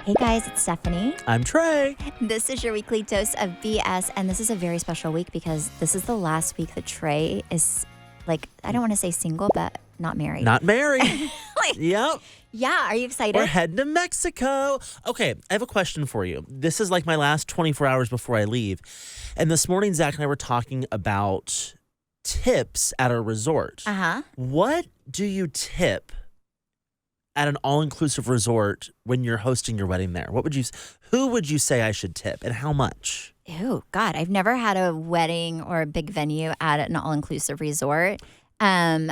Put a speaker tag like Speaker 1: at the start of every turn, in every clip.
Speaker 1: Hey guys, it's Stephanie.
Speaker 2: I'm Trey.
Speaker 1: This is your weekly dose of BS, and this is a very special week because this is the last week that Trey is, I don't want to say single, but not married.
Speaker 2: Not married. Yep.
Speaker 1: Yeah, are you excited?
Speaker 2: We're heading to Mexico. Okay, I have a question for you. This is like my last 24 hours before I leave. And this morning, Zach and I were talking about tips at a resort.
Speaker 1: Uh-huh.
Speaker 2: What do you tip at an all-inclusive resort when you're hosting your wedding there? Who would you say I should tip and how much?
Speaker 1: Oh, God, I've never had a wedding or a big venue at an all-inclusive resort. I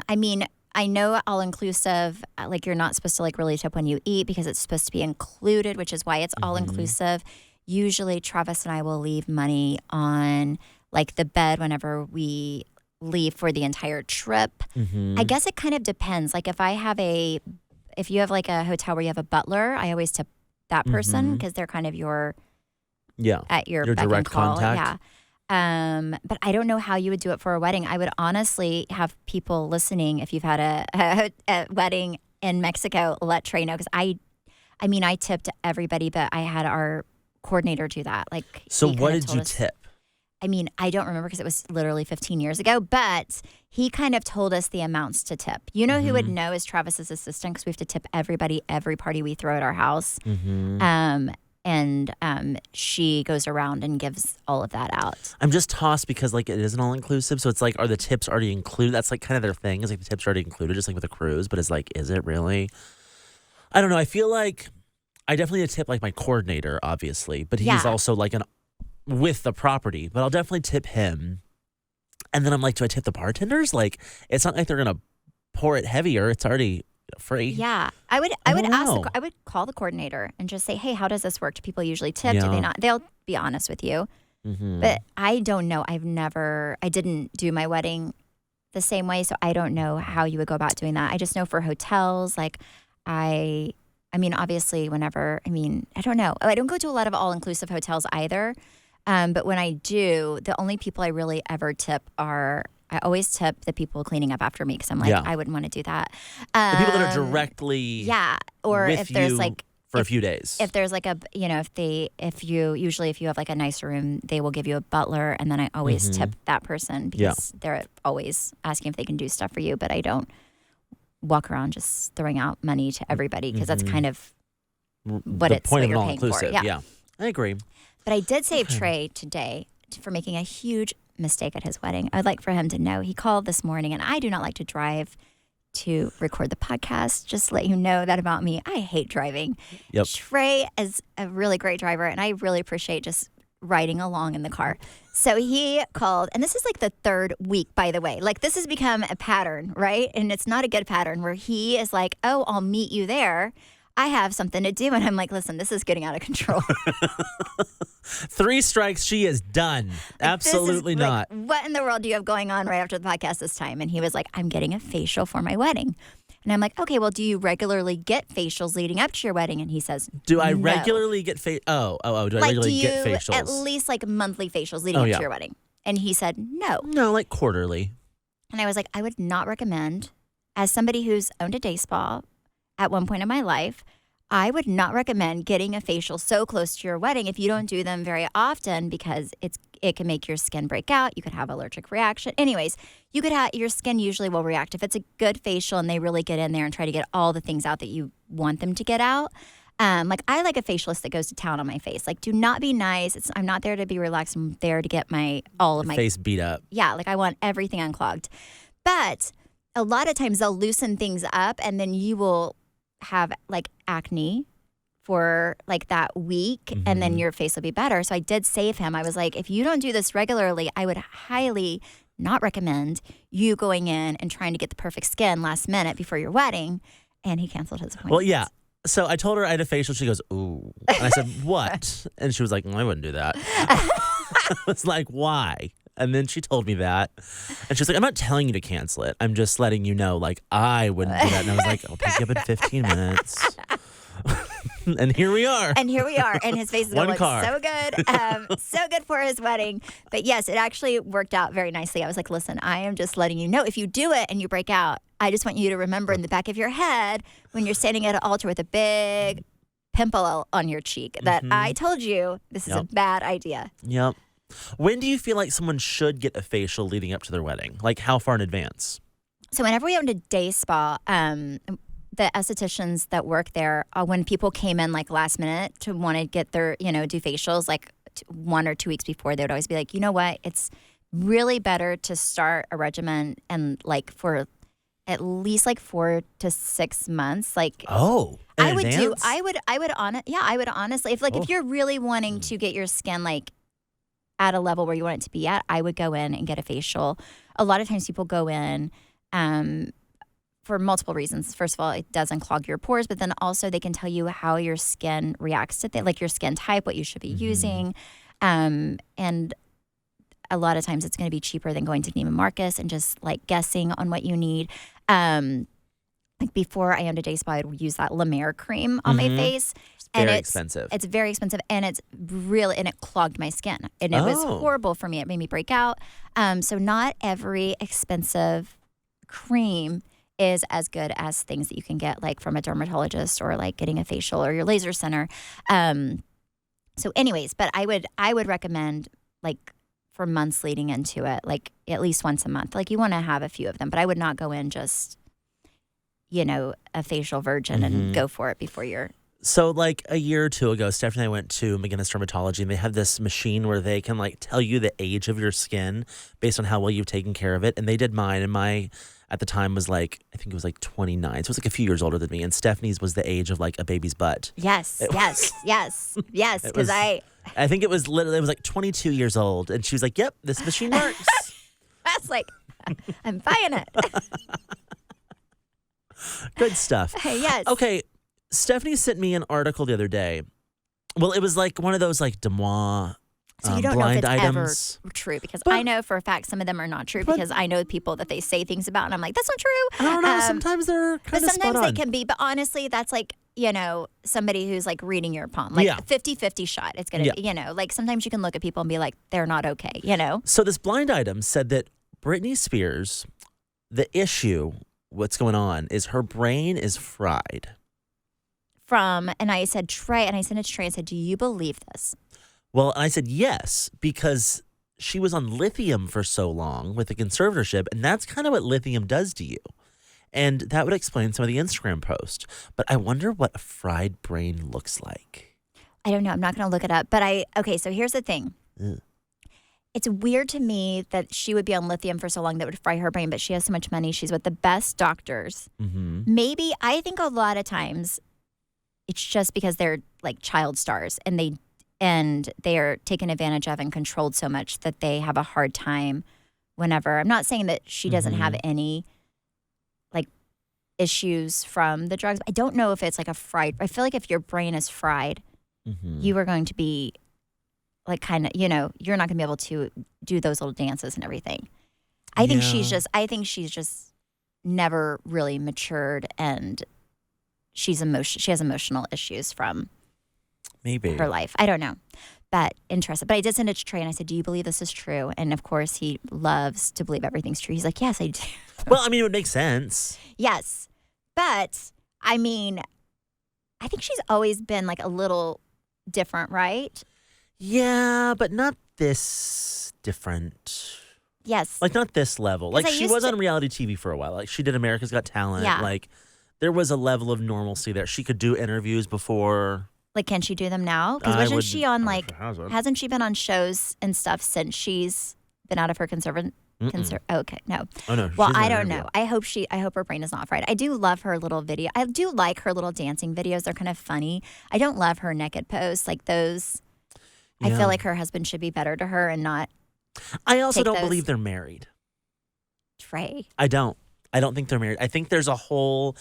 Speaker 1: know all-inclusive, you're not supposed to really tip when you eat because it's supposed to be included, which is why it's all-inclusive. Usually Travis and I will leave money on the bed whenever we leave for the entire trip. I guess it kind of depends. If you have a hotel where you have a butler, I always tip that person because they're kind of at your beck
Speaker 2: direct
Speaker 1: and call.
Speaker 2: contact.
Speaker 1: Yeah. But I don't know how you would do it for a wedding. I would honestly have people listening, if you've had a wedding in Mexico, let Trey know. Because I tipped everybody, but I had our coordinator do that.
Speaker 2: So what did you tip?
Speaker 1: I don't remember because it was literally 15 years ago, but he kind of told us the amounts to tip. You know who would know is Travis's assistant because we have to tip everybody, every party we throw at our house. And she goes around and gives all of that out.
Speaker 2: I'm just tossed because it is an all-inclusive, so it's are the tips already included? That's kind of their thing, is the tips are already included, just with a cruise, but is it really? I don't know. I feel like I definitely need to tip my coordinator, obviously, but he's also with the property, but I'll definitely tip him. And then I'm do I tip the bartenders? It's not like they're going to pour it heavier. It's already free.
Speaker 1: Yeah. I would call the coordinator and just say, hey, how does this work? Do people usually tip?
Speaker 2: Yeah.
Speaker 1: Do they not? They'll be honest with you. But I don't know. I didn't do my wedding the same way, so I don't know how you would go about doing that. I just know for hotels, obviously whenever, I don't know. I don't go to a lot of all-inclusive hotels either. But when I do, the only people I really ever tip I always tip the people cleaning up after me because I'm I wouldn't want to do that.
Speaker 2: The people that are directly
Speaker 1: or
Speaker 2: with
Speaker 1: if there's
Speaker 2: for a few days.
Speaker 1: If there's if you have a nicer room, they will give you a butler, and then I always tip that person because they're always asking if they can do stuff for you. But I don't walk around just throwing out money to everybody because that's kind of what you're paying for.
Speaker 2: Yeah, I agree.
Speaker 1: But I did save Trey today for making a huge mistake at his wedding. I'd like for him to know. He called this morning, and I do not like to drive to record the podcast. Just to let you know that about me. I hate driving.
Speaker 2: Yep.
Speaker 1: Trey is a really great driver, and I really appreciate just riding along in the car. So he called, and this is the third week, by the way. This has become a pattern, right? And it's not a good pattern where he is oh, I'll meet you there. I have something to do. And I'm listen, this is getting out of control.
Speaker 2: 3 strikes, she is done. Absolutely not.
Speaker 1: What in the world do you have going on right after the podcast this time? And he was I'm getting a facial for my wedding. And I'm okay, well, do you regularly get facials leading up to your wedding? And he says,
Speaker 2: do I
Speaker 1: no.
Speaker 2: regularly get do I regularly get facials?
Speaker 1: At least monthly facials leading up to your wedding? And he said, no.
Speaker 2: No, quarterly.
Speaker 1: And I was I would not recommend, as somebody who's owned a day spa at one point in my life, I would not recommend getting a facial so close to your wedding if you don't do them very often because it can make your skin break out. You could have allergic reaction. Anyways, your skin usually will react. If it's a good facial and they really get in there and try to get all the things out that you want them to get out. I like a facialist that goes to town on my face. Do not be nice. I'm not there to be relaxed. I'm there to get all of my
Speaker 2: face beat up.
Speaker 1: Yeah, I want everything unclogged. But a lot of times they'll loosen things up and then you will have acne for that week and then your face will be better. So I did save him. I was if you don't do this regularly, I would highly not recommend you going in and trying to get the perfect skin last minute before your wedding. And he canceled his appointment.
Speaker 2: Well, yeah. So I told her I had a facial. She goes, ooh. And I said, what? And she was I wouldn't do that. I was why? And then she told me that. And she was I'm not telling you to cancel it. I'm just letting you know, I wouldn't do that. And I was I'll pick you up in 15 minutes. And here we are.
Speaker 1: And his face is going to look so good. So good for his wedding. But yes, it actually worked out very nicely. I was listen, I am just letting you know if you do it and you break out, I just want you to remember in the back of your head when you're standing at an altar with a big pimple on your cheek that I told you this is a bad idea.
Speaker 2: Yep. When do you feel like someone should get a facial leading up to their wedding? Like how far in advance?
Speaker 1: So whenever we owned a day spa, the estheticians that work there, when people came in like last minute to want to get their, do facials like 1 or 2 weeks before, they would always be like, you know what, it's really better to start a regimen and like for at least like 4 to 6 months. Like, I would honestly, if you're really wanting to get your skin like at a level where you want it to be at, I would go in and get a facial. A lot of times people go in for multiple reasons. First of all, it doesn't clog your pores, but then also they can tell you how your skin reacts to things, like your skin type, what you should be using. And a lot of times it's going to be cheaper than going to Neiman Marcus and just like guessing on what you need. Like before I owned a day spa, I would use that La Mer cream on my face.
Speaker 2: It's very expensive.
Speaker 1: It's very expensive, and it clogged my skin. And it was horrible for me. It made me break out. So not every expensive cream is as good as things that you can get like from a dermatologist or like getting a facial or your laser center. So anyways, but I would recommend like for months leading into it, like at least once a month. Like you want to have a few of them, but I would not go in just, a facial virgin and go for it before you're.
Speaker 2: So like a year or two ago, Stephanie and I went to McGinnis Dermatology, and they have this machine where they can like tell you the age of your skin based on how well you've taken care of it. And they did mine, and my at the time was like, I think it was like 29. So it was like a few years older than me. And Stephanie's was the age of like a baby's butt.
Speaker 1: Yes. Because I
Speaker 2: think it was like 22 years old. And she was like, yep, this machine works.
Speaker 1: That's like, I'm buying it.
Speaker 2: Good stuff.
Speaker 1: Yes.
Speaker 2: Okay. Stephanie sent me an article the other day. Well, it was like one of those like Demois
Speaker 1: So you don't know
Speaker 2: blind
Speaker 1: if it's
Speaker 2: items.
Speaker 1: ever true, because I know for a fact some of them are not true, because I know people that they say things about and I'm like, that's not true.
Speaker 2: I don't know. Sometimes they're kind of spot on.
Speaker 1: Sometimes they can be, but honestly, that's like, somebody who's like reading your palm, like 50-50 shot. It's going to be, like sometimes you can look at people and be like, they're not okay,
Speaker 2: So this blind item said that Britney Spears, the issue, what's going on is her brain is fried.
Speaker 1: And I said, Trey, and I sent it to Trey and said, do you believe this?
Speaker 2: Well, I said yes, because she was on lithium for so long with the conservatorship, and that's kind of what lithium does to you. And that would explain some of the Instagram posts. But I wonder what a fried brain looks like.
Speaker 1: I don't know. I'm not going to look it up. But so here's the thing. Ugh. It's weird to me that she would be on lithium for so long that would fry her brain, but she has so much money. She's with the best doctors. Mm-hmm. Maybe, I think a lot of times it's just because they're like child stars and they are taken advantage of and controlled so much that they have a hard time whenever. I'm not saying that she doesn't have any like issues from the drugs. I don't know if it's like I feel like if your brain is fried, you are going to be like kind of, you're not going to be able to do those little dances and everything. I think she's just never really matured, and she has emotional issues from
Speaker 2: maybe
Speaker 1: her life. I don't know, but interesting. But I did send it to Trey and I said, do you believe this is true? And of course he loves to believe everything's true. He's like, yes, I do.
Speaker 2: Well, I mean, it would make sense.
Speaker 1: Yes. But I mean, I think she's always been like a little different, right?
Speaker 2: Yeah, but not this different.
Speaker 1: Yes.
Speaker 2: Like not this level. Like she was on reality TV for a while. Like she did America's Got Talent.
Speaker 1: Yeah.
Speaker 2: Like there was a level of normalcy there. She could do interviews before.
Speaker 1: Like, can she do them now? Because wasn't she on like, hasn't she been on shows and stuff since she's been out of her okay, no.
Speaker 2: Oh no.
Speaker 1: Well, I don't know. I hope her brain is not fried. I do love her little video. I do like her little dancing videos. They're kind of funny. I don't love her naked posts like those. Yeah. I feel like her husband should be better to her and not.
Speaker 2: I also don't believe they're married.
Speaker 1: Trey.
Speaker 2: I don't think they're married. I think there's a whole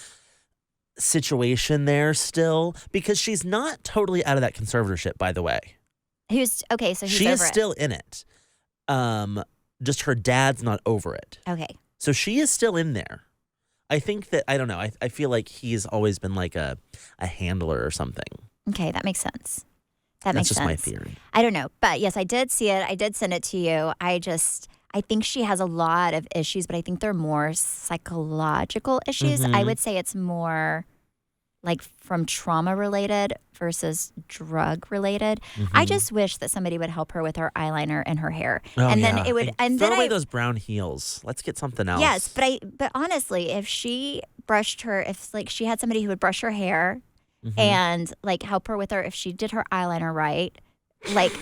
Speaker 2: situation there still, because she's not totally out of that conservatorship, by the way.
Speaker 1: So who's
Speaker 2: she is still in it. Just her dad's not over it.
Speaker 1: Okay.
Speaker 2: So she is still in there. I think that, I don't know, I feel like he's always been like a handler or something.
Speaker 1: Okay, that makes sense.
Speaker 2: That's just my theory.
Speaker 1: I don't know. But yes, I did see it. I did send it to you. I think she has a lot of issues, but I think they're more psychological issues. I would say it's more like from trauma related versus drug related.
Speaker 2: Mm-hmm.
Speaker 1: I just wish that somebody would help her with her eyeliner and her hair.
Speaker 2: Oh,
Speaker 1: and
Speaker 2: yeah.
Speaker 1: then it would and
Speaker 2: throw
Speaker 1: then
Speaker 2: away those brown heels. Let's get something else.
Speaker 1: Yes, but honestly, if she brushed her, if like she had somebody who would brush her hair and like help her with her, if she did her eyeliner right, like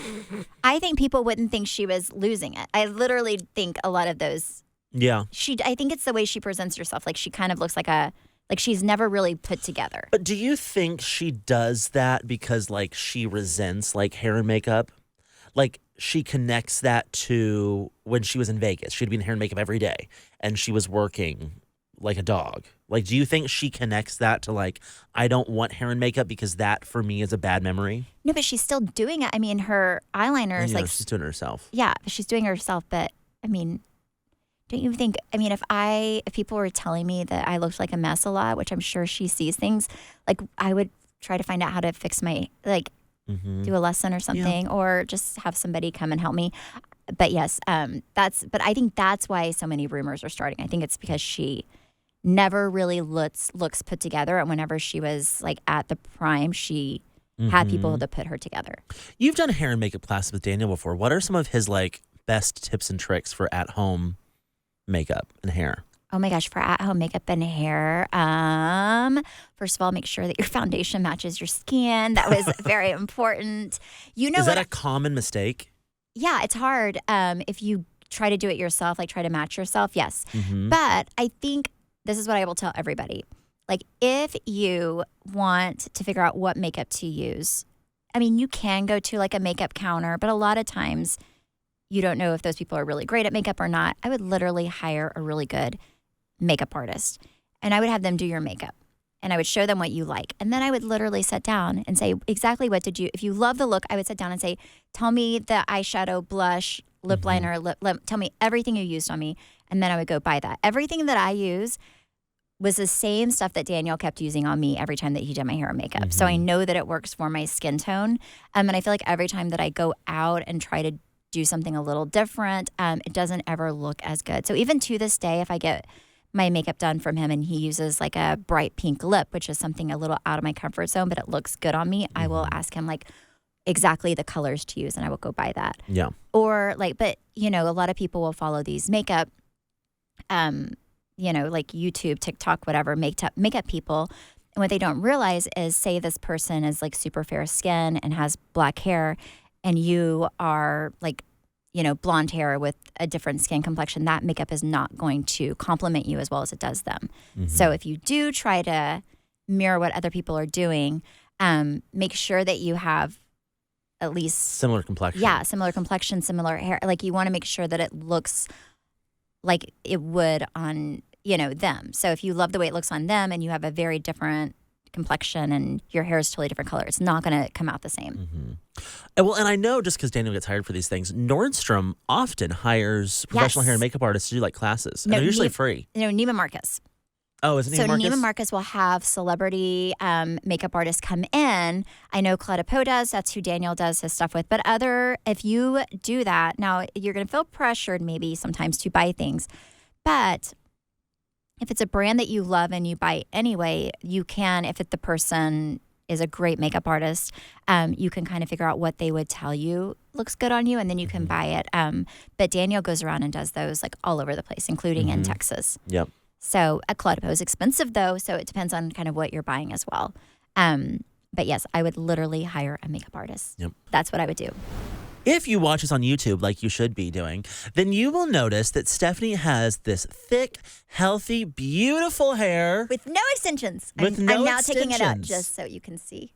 Speaker 1: I think people wouldn't think she was losing it. I literally think a lot of those.
Speaker 2: Yeah.
Speaker 1: I think it's the way she presents herself. Like she kind of looks like she's never really put together.
Speaker 2: But do you think she does that because like she resents like hair and makeup? Like she connects that to when she was in Vegas. She'd be in hair and makeup every day and she was working like a dog. Like, do you think she connects that to like, I don't want hair and makeup because that for me is a bad memory?
Speaker 1: No, but she's still doing it. I mean, her eyeliner is like
Speaker 2: she's doing it herself.
Speaker 1: Yeah, she's doing it herself. But I mean, don't you think? I mean, if people were telling me that I looked like a mess a lot, which I'm sure she sees things, like I would try to find out how to fix my do a lesson or something, or just have somebody come and help me. But yes, but I think that's why so many rumors are starting. I think it's because she never really looks put together, and whenever she was like at the prime, she had people to put her together.
Speaker 2: You've done hair and makeup classes with Daniel before. What are some of his like best tips and tricks for at home makeup and hair?
Speaker 1: Oh my gosh, for at-home makeup and hair, first of all, make sure that your foundation matches your skin. That was very important.
Speaker 2: Is that a common mistake?
Speaker 1: Yeah, it's hard if you try to do it yourself, like try to match yourself, yes.
Speaker 2: Mm-hmm.
Speaker 1: But I think this is what I will tell everybody. Like if you want to figure out what makeup to use, I mean, you can go to like a makeup counter, but a lot of times you don't know if those people are really great at makeup or not. I would literally hire a really good makeup artist and I would have them do your makeup and I would show them what you like. And then I would literally sit down and say, exactly what did you, if you love the look, I would sit down and say, tell me the eyeshadow, blush, lip liner, tell me everything you used on me. And then I would go buy that. Everything that I use was the same stuff that Daniel kept using on me every time that he did my hair and makeup. So I know that it works for my skin tone. And I feel like every time that I go out and try to do something a little different, it doesn't ever look as good. So even to this day, if I get my makeup done from him and he uses like a bright pink lip, which is something a little out of my comfort zone, but it looks good on me, I will ask him like exactly the colors to use and I will go buy that.
Speaker 2: Yeah.
Speaker 1: Or like, but you know, a lot of people will follow these makeup, like YouTube, TikTok, whatever, makeup people. And what they don't realize is, say this person is like super fair skin and has black hair and you are like, blonde hair with a different skin complexion, that makeup is not going to complement you as well as it does them. So if you do try to mirror what other people are doing, make sure that you have at least
Speaker 2: similar complexion.
Speaker 1: Yeah, similar complexion, similar hair. Like you want to make sure that it looks like it would on, them. So if you love the way it looks on them and you have a very different complexion and your hair is totally different color, it's not going to come out the same.
Speaker 2: And I know just because Daniel gets hired for these things, Nordstrom often hires professional hair and makeup artists to do like classes. And they're usually free.
Speaker 1: Neiman Marcus.
Speaker 2: Oh, is it Neiman Marcus?
Speaker 1: So Neiman Marcus will have celebrity makeup artists come in. I know Claudia Poe does. That's who Daniel does his stuff with. But if you do that, now you're going to feel pressured maybe sometimes to buy things. But if it's a brand that you love and you buy anyway, you can, if the person is a great makeup artist, you can kind of figure out what they would tell you looks good on you, and then you can buy it. But Daniel goes around and does those like all over the place, including in Texas.
Speaker 2: Yep.
Speaker 1: So a Claudia Poe is expensive though, so it depends on kind of what you're buying as well. But yes, I would literally hire a makeup artist.
Speaker 2: Yep.
Speaker 1: That's what I would do.
Speaker 2: If you watch us on YouTube, like you should be doing, then you will notice that Stephanie has this thick, healthy, beautiful hair.
Speaker 1: With no extensions.
Speaker 2: With
Speaker 1: I'm
Speaker 2: no
Speaker 1: now taking it out
Speaker 2: extensions.
Speaker 1: just so you can see.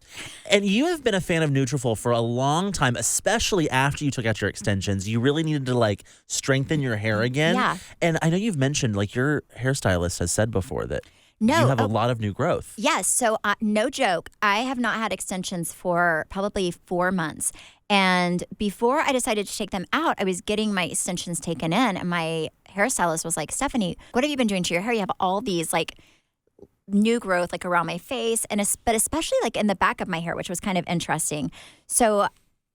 Speaker 2: And you have been a fan of Nutrafol for a long time, especially after you took out your extensions. You really needed to like strengthen your hair again.
Speaker 1: Yeah.
Speaker 2: And I know you've mentioned, like your hairstylist has said before that you have a lot of new growth.
Speaker 1: Yes. So no joke. I have not had extensions for probably 4 months. And before I decided to take them out, I was getting my extensions taken in. And my hairstylist was like, Stephanie, what have you been doing to your hair? You have all these like new growth like around my face, but especially like in the back of my hair, which was kind of interesting. So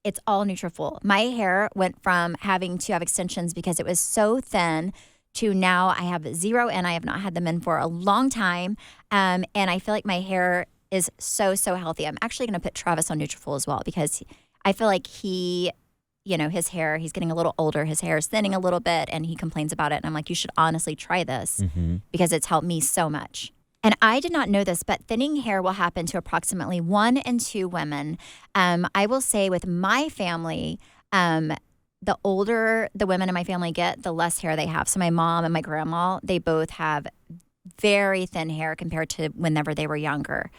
Speaker 1: it's all Nutrafol. My hair went from having to have extensions because it was so thin to now I have zero and I have not had them in for a long time. And I feel like my hair is so, so healthy. I'm actually going to put Travis on Nutrafol as well because I feel like he, his hair, he's getting a little older. His hair is thinning a little bit and he complains about it. And I'm like, you should honestly try this because it's helped me so much. And I did not know this, but thinning hair will happen to approximately 1 in 2 women. I will say with my family, the older the women in my family get, the less hair they have. So my mom and my grandma, they both have very thin hair compared to whenever they were younger.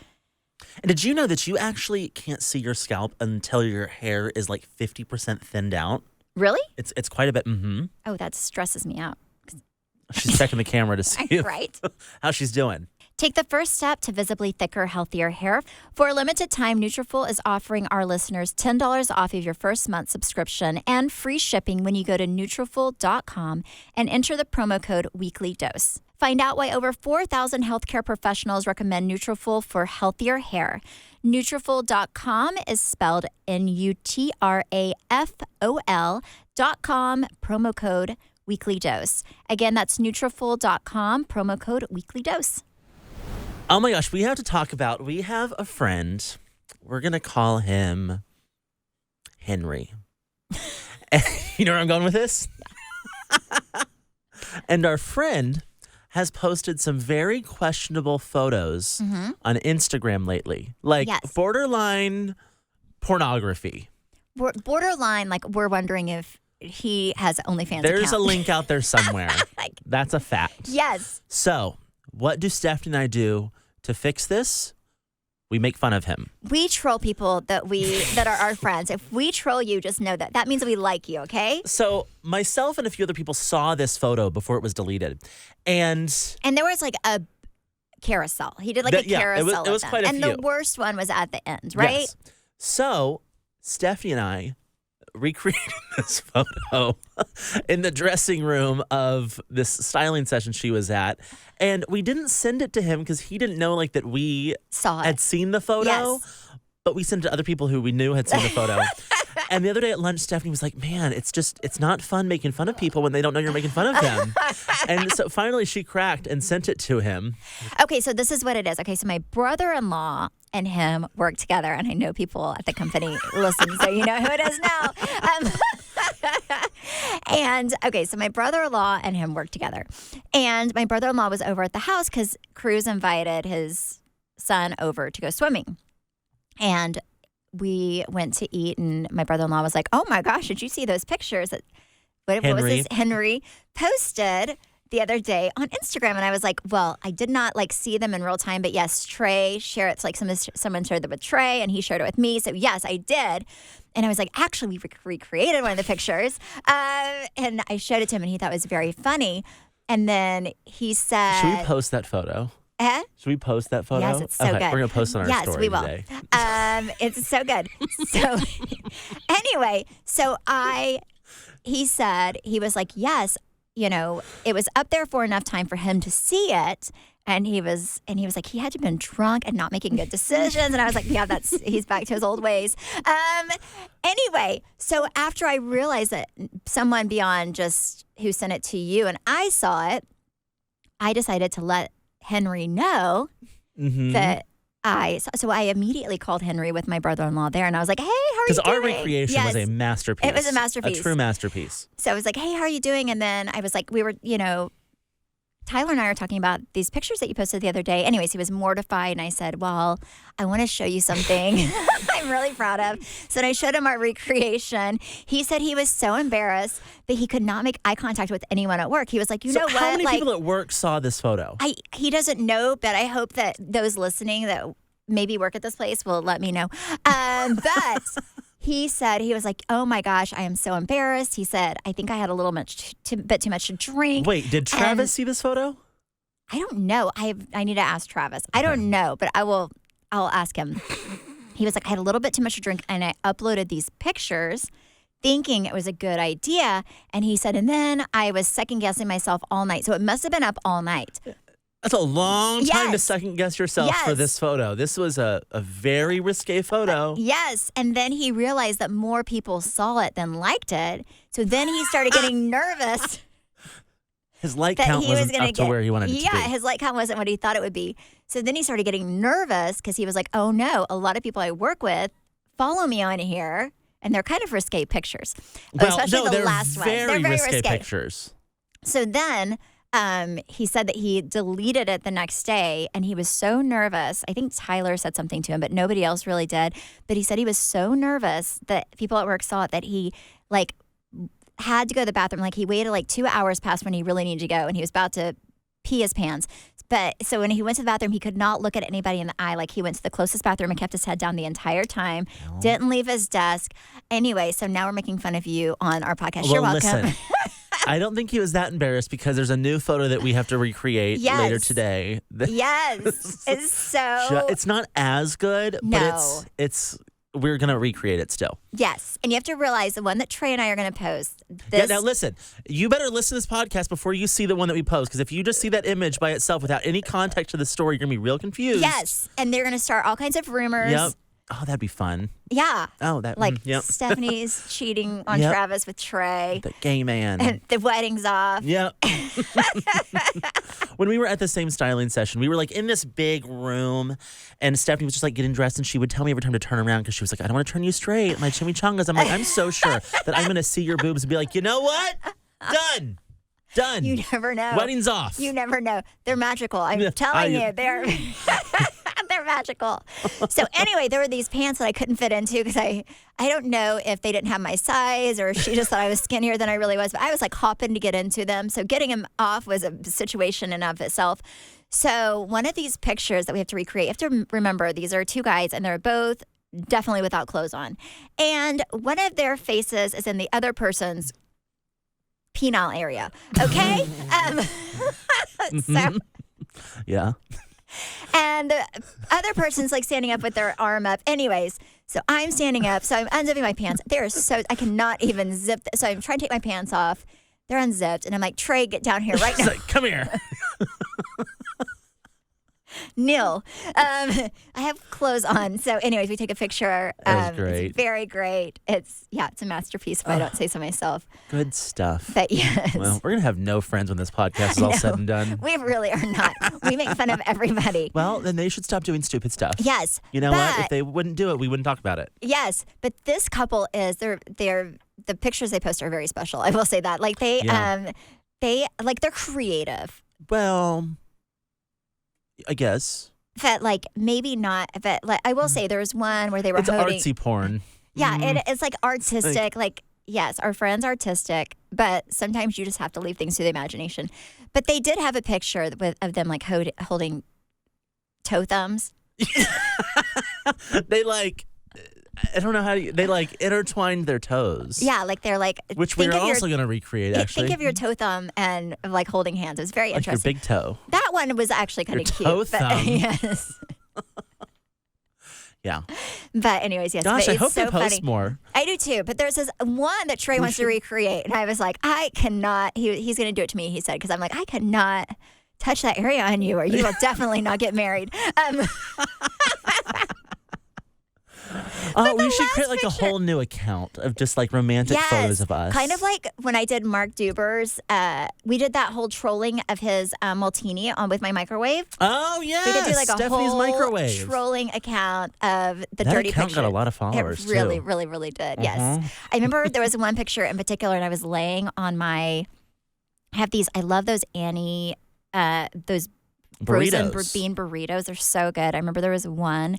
Speaker 2: And did you know that you actually can't see your scalp until your hair is like 50% thinned out?
Speaker 1: Really?
Speaker 2: It's quite a bit.
Speaker 1: Oh, that stresses me out.
Speaker 2: She's checking the camera to see
Speaker 1: right?
Speaker 2: how she's doing.
Speaker 1: Take the first step to visibly thicker, healthier hair. For a limited time, Nutrafol is offering our listeners $10 off of your first month subscription and free shipping when you go to Nutrafol.com and enter the promo code WeeklyDose. Find out why over 4,000 healthcare professionals recommend Nutrafol for healthier hair. Nutrafol.com is spelled Nutrafol.com, promo code WeeklyDose. Again, that's Nutrafol.com, promo code WeeklyDose.
Speaker 2: Oh my gosh, we have a friend. We're going to call him Henry. You know where I'm going with this? And our friend has posted some very questionable photos on Instagram lately. Like borderline pornography.
Speaker 1: Borderline, like we're wondering if he has OnlyFans
Speaker 2: There's
Speaker 1: account.
Speaker 2: a link out there somewhere. That's a fact.
Speaker 1: Yes.
Speaker 2: So, what do Stephanie and I do to fix this? We make fun of him.
Speaker 1: We troll people that are our friends. If we troll you, just know that. That means we like you, okay?
Speaker 2: So, myself and a few other people saw this photo before it was deleted. And
Speaker 1: there was like a carousel. He did like a carousel.
Speaker 2: It was quite a few.
Speaker 1: And the worst one was at the end, right?
Speaker 2: Yes. So, Stephanie and I recreated this photo in the dressing room of this styling session she was at. And we didn't send it to him because he didn't know that we had seen the photo. Yes. But we sent it to other people who we knew had seen the photo. And the other day at lunch, Stephanie was like, man, it's not fun making fun of people when they don't know you're making fun of them. And so finally she cracked and sent it to him.
Speaker 1: Okay, so this is what it is. Okay, so my brother-in-law and him work together, and I know people at the company listen, so you know who it is now. And okay, so my brother-in-law and him work together. And my brother-in-law was over at the house because Cruz invited his son over to go swimming. And we went to eat, and my brother-in-law was like, oh my gosh, did you see those pictures that what was this? Henry posted the other day on Instagram? And I was like, well, I did not see them in real time, but yes, Trey shared it. It's like someone shared it with Trey and he shared it with me. So yes, I did. And I was like, actually, we recreated one of the pictures. And I showed it to him and he thought it was very funny. And then he said,
Speaker 2: should we post that photo? Should we post that photo?
Speaker 1: Yes, it's so good.
Speaker 2: We're going to post it on our story
Speaker 1: we will.
Speaker 2: today.
Speaker 1: It's so good. So anyway, he said, he was like, yes, it was up there for enough time for him to see it. And he was like, he had to have been drunk and not making good decisions. And I was like, yeah, he's back to his old ways. Anyway, so after I realized that someone beyond just who sent it to you and I saw it, I decided to let Henry know that so I immediately called Henry with my brother-in-law there, and I was like, hey, how are you doing?
Speaker 2: Because our recreation was a masterpiece.
Speaker 1: It was a masterpiece.
Speaker 2: A true masterpiece.
Speaker 1: So I was like, hey, how are you doing? And then I was like, we were, Tyler and I are talking about these pictures that you posted the other day. Anyways, he was mortified, and I said, well, I want to show you something I'm really proud of. So then I showed him our recreation. He said he was so embarrassed that he could not make eye contact with anyone at work. He was like, you know what?
Speaker 2: How many people at work saw this photo?
Speaker 1: He doesn't know, but I hope that those listening that maybe work at this place will let me know. But he said, he was like, oh my gosh, I am so embarrassed. He said, I think I had a little bit too much to drink.
Speaker 2: Wait, did Travis see this photo?
Speaker 1: I don't know. I need to ask Travis. I don't know, but I'll ask him. He was like, I had a little bit too much to drink, and I uploaded these pictures thinking it was a good idea. And he said, and then I was second guessing myself all night. So it must have been up all night.
Speaker 2: That's a long time to second guess yourself for this photo. This was a very risque photo.
Speaker 1: Yes. And then he realized that more people saw it than liked it. So then he started getting nervous.
Speaker 2: His light
Speaker 1: that
Speaker 2: count
Speaker 1: he was
Speaker 2: wasn't
Speaker 1: going
Speaker 2: up to where he wanted it to be.
Speaker 1: Yeah, his light count wasn't what he thought it would be. So then he started getting nervous because he was like, oh no, a lot of people I work with follow me on here, and they're kind of risque pictures.
Speaker 2: Well,
Speaker 1: especially
Speaker 2: no,
Speaker 1: the
Speaker 2: they're
Speaker 1: last one.
Speaker 2: very
Speaker 1: They're very
Speaker 2: risque
Speaker 1: risque.
Speaker 2: pictures.
Speaker 1: So then he said that he deleted it the next day, and he was so nervous. I think Tyler said something to him, but nobody else really did. But he said he was so nervous that people at work saw it that he like had to go to the bathroom. Like he waited like 2 hours past when he really needed to go, and he was about to pee his pants. But so when he went to the bathroom, he could not look at anybody in the eye. Like he went to the closest bathroom and kept his head down the entire time.
Speaker 2: No.
Speaker 1: Didn't leave his desk. Anyway, so now we're making fun of you on our podcast.
Speaker 2: Well,
Speaker 1: You're welcome.
Speaker 2: Listen, I don't think he was that embarrassed because there's a new photo that we have to recreate
Speaker 1: Yes.
Speaker 2: later today.
Speaker 1: Yes. It's so.
Speaker 2: It's not as good,
Speaker 1: No.
Speaker 2: but it's we're going to recreate it still.
Speaker 1: Yes. And you have to realize the one that Trey and I are going to post. This,
Speaker 2: Yeah, now listen, you better listen to this podcast before you see the one that we post, because if you just see that image by itself without any context to the story, you're going to be real confused.
Speaker 1: Yes. And they're going to start all kinds of rumors.
Speaker 2: Yep. Oh, that'd be fun.
Speaker 1: Yeah.
Speaker 2: Oh, that
Speaker 1: Like
Speaker 2: yep.
Speaker 1: Stephanie's cheating on
Speaker 2: Yep.
Speaker 1: Travis with Trey.
Speaker 2: The gay man.
Speaker 1: And the wedding's off.
Speaker 2: Yep. When we were at the same styling session, we were like in this big room, and Stephanie was just like getting dressed, and she would tell me every time to turn around because she was like, I don't want to turn you straight, my chimichangas. I'm like, I'm so sure that I'm going to see your boobs and be like, you know what? Done.
Speaker 1: You never know.
Speaker 2: Wedding's off.
Speaker 1: You never know. They're magical. I'm
Speaker 2: Yeah,
Speaker 1: telling you, they're they're magical. So anyway, there were these pants that I couldn't fit into because I don't know if they didn't have my size or she just thought I was skinnier than I really was. But I was like hopping to get into them. So getting them off was a situation in of itself. So one of these pictures that we have to recreate, you have to remember these are two guys and they're both definitely without clothes on. And one of their faces is in the other person's penile area. Okay? So,
Speaker 2: Yeah.
Speaker 1: and the other person's like standing up with their arm up. Anyways, so I'm standing up. So I'm unzipping my pants. They're so, I cannot even zip. So I'm trying to take my pants off. They're unzipped. And I'm like, Trey, get down here right now.
Speaker 2: Like, come here.
Speaker 1: Neil, I have clothes on. So anyways, we take a picture.
Speaker 2: That was great.
Speaker 1: It's very great. It's a masterpiece if I don't say so myself.
Speaker 2: Good stuff.
Speaker 1: But yes.
Speaker 2: Well, we're going to have no friends when this podcast is all said and done.
Speaker 1: We really are not. We make fun of everybody.
Speaker 2: Well, then they should stop doing stupid stuff.
Speaker 1: Yes.
Speaker 2: You know what? If they wouldn't do it, we wouldn't talk about it.
Speaker 1: Yes. But this couple is, they're the pictures they post are very special. I will say that. Like they're creative.
Speaker 2: Well, I guess.
Speaker 1: But like maybe not. But like, I will say there was one where they were
Speaker 2: It's
Speaker 1: holding.
Speaker 2: artsy porn.
Speaker 1: Yeah, it's like artistic. Like yes, our friend's artistic, but sometimes you just have to leave things to the imagination. But they did have a picture of them like holding toe thumbs.
Speaker 2: They like, I don't know how they like intertwined their toes.
Speaker 1: Yeah, like they're like.
Speaker 2: Which we're also going to recreate, actually.
Speaker 1: Think of your toe thumb and like holding hands. It was very
Speaker 2: like
Speaker 1: interesting.
Speaker 2: your big toe.
Speaker 1: That one was actually kind of cute.
Speaker 2: Toe thumb.
Speaker 1: Yes.
Speaker 2: Yeah.
Speaker 1: But anyways, yes.
Speaker 2: Gosh,
Speaker 1: but
Speaker 2: I
Speaker 1: it's
Speaker 2: hope
Speaker 1: so
Speaker 2: they post
Speaker 1: funny.
Speaker 2: more.
Speaker 1: I do too. But there's this one that Trey wants to recreate, and I was like, I cannot. He's going to do it to me. He said, because I'm like, I cannot touch that area on you, or you will definitely not get married.
Speaker 2: We should create like a whole new account of just like romantic photos of us.
Speaker 1: Kind of like when I did Mark Duber's, we did that whole trolling of his Martini on with my microwave.
Speaker 2: Oh yeah,
Speaker 1: We could do like a
Speaker 2: Stephanie's
Speaker 1: whole
Speaker 2: microwave.
Speaker 1: trolling account of the
Speaker 2: That
Speaker 1: dirty
Speaker 2: account
Speaker 1: picture.
Speaker 2: got a lot of followers
Speaker 1: It really,
Speaker 2: too.
Speaker 1: really, really did. Yes, I remember there was one picture in particular, and I was laying on my. I have these. I love those Annie. Those frozen
Speaker 2: Burritos.
Speaker 1: bean burritos. They're so good. I remember there was one,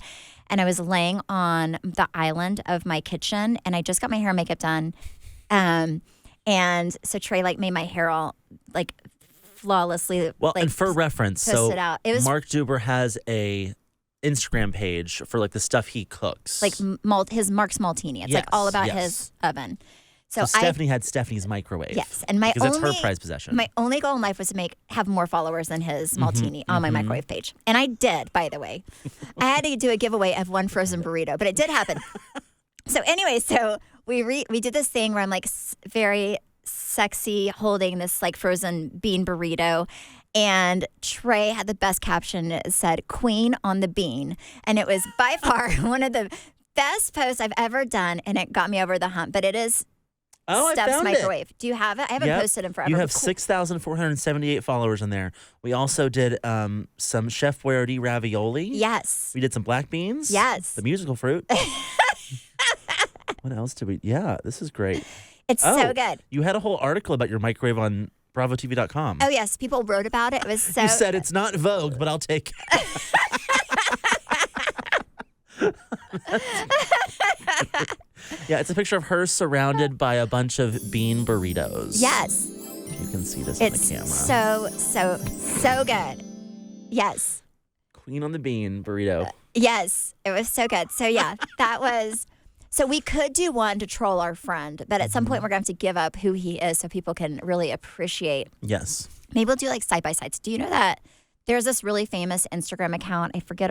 Speaker 1: and I was laying on the island of my kitchen, and I just got my hair and makeup done, and so Trey like made my hair all like flawlessly.
Speaker 2: Well,
Speaker 1: like,
Speaker 2: and for reference,
Speaker 1: post
Speaker 2: so
Speaker 1: it out. It was
Speaker 2: Mark Duber has a Instagram page for like the stuff he cooks.
Speaker 1: like his Mark's Martini. It's like all about his oven.
Speaker 2: So Stephanie had Stephanie's microwave.
Speaker 1: Yes, and my
Speaker 2: because
Speaker 1: only
Speaker 2: that's her prized possession.
Speaker 1: My only goal in life was to have more followers than his Martini on my microwave page, and I did. By the way, I had to do a giveaway of one frozen burrito, but it did happen. So anyway, we did this thing where I'm like very sexy holding this like frozen bean burrito. And Trey had the best caption. It said "Queen on the Bean," and it was by far one of the best posts I've ever done, and it got me over the hump. But it is.
Speaker 2: Oh, I
Speaker 1: Steph's
Speaker 2: found
Speaker 1: microwave.
Speaker 2: it.
Speaker 1: Do you have it? I haven't
Speaker 2: Yep.
Speaker 1: posted in forever.
Speaker 2: You have
Speaker 1: Cool.
Speaker 2: 6,478 followers in there. We also did some Chef Boyardee ravioli.
Speaker 1: Yes.
Speaker 2: We did some black beans.
Speaker 1: Yes.
Speaker 2: The musical fruit. What else did we? Yeah, this is great.
Speaker 1: It's so good.
Speaker 2: You had a whole article about your microwave on BravoTV.com.
Speaker 1: Oh, yes. People wrote about it. It was so...
Speaker 2: You said it's not Vogue, but I'll take it. Yeah, it's a picture of her surrounded by a bunch of bean burritos.
Speaker 1: Yes.
Speaker 2: If you can see this
Speaker 1: It's
Speaker 2: on the camera.
Speaker 1: so good. Yes.
Speaker 2: Queen on the bean burrito.
Speaker 1: Yes. It was so good. So, yeah, that was... So we could do one to troll our friend, but at some point we're going to have to give up who he is so people can really appreciate.
Speaker 2: Yes.
Speaker 1: Maybe we'll do like side-by-sides. Do you know that there's this really famous Instagram account? I forget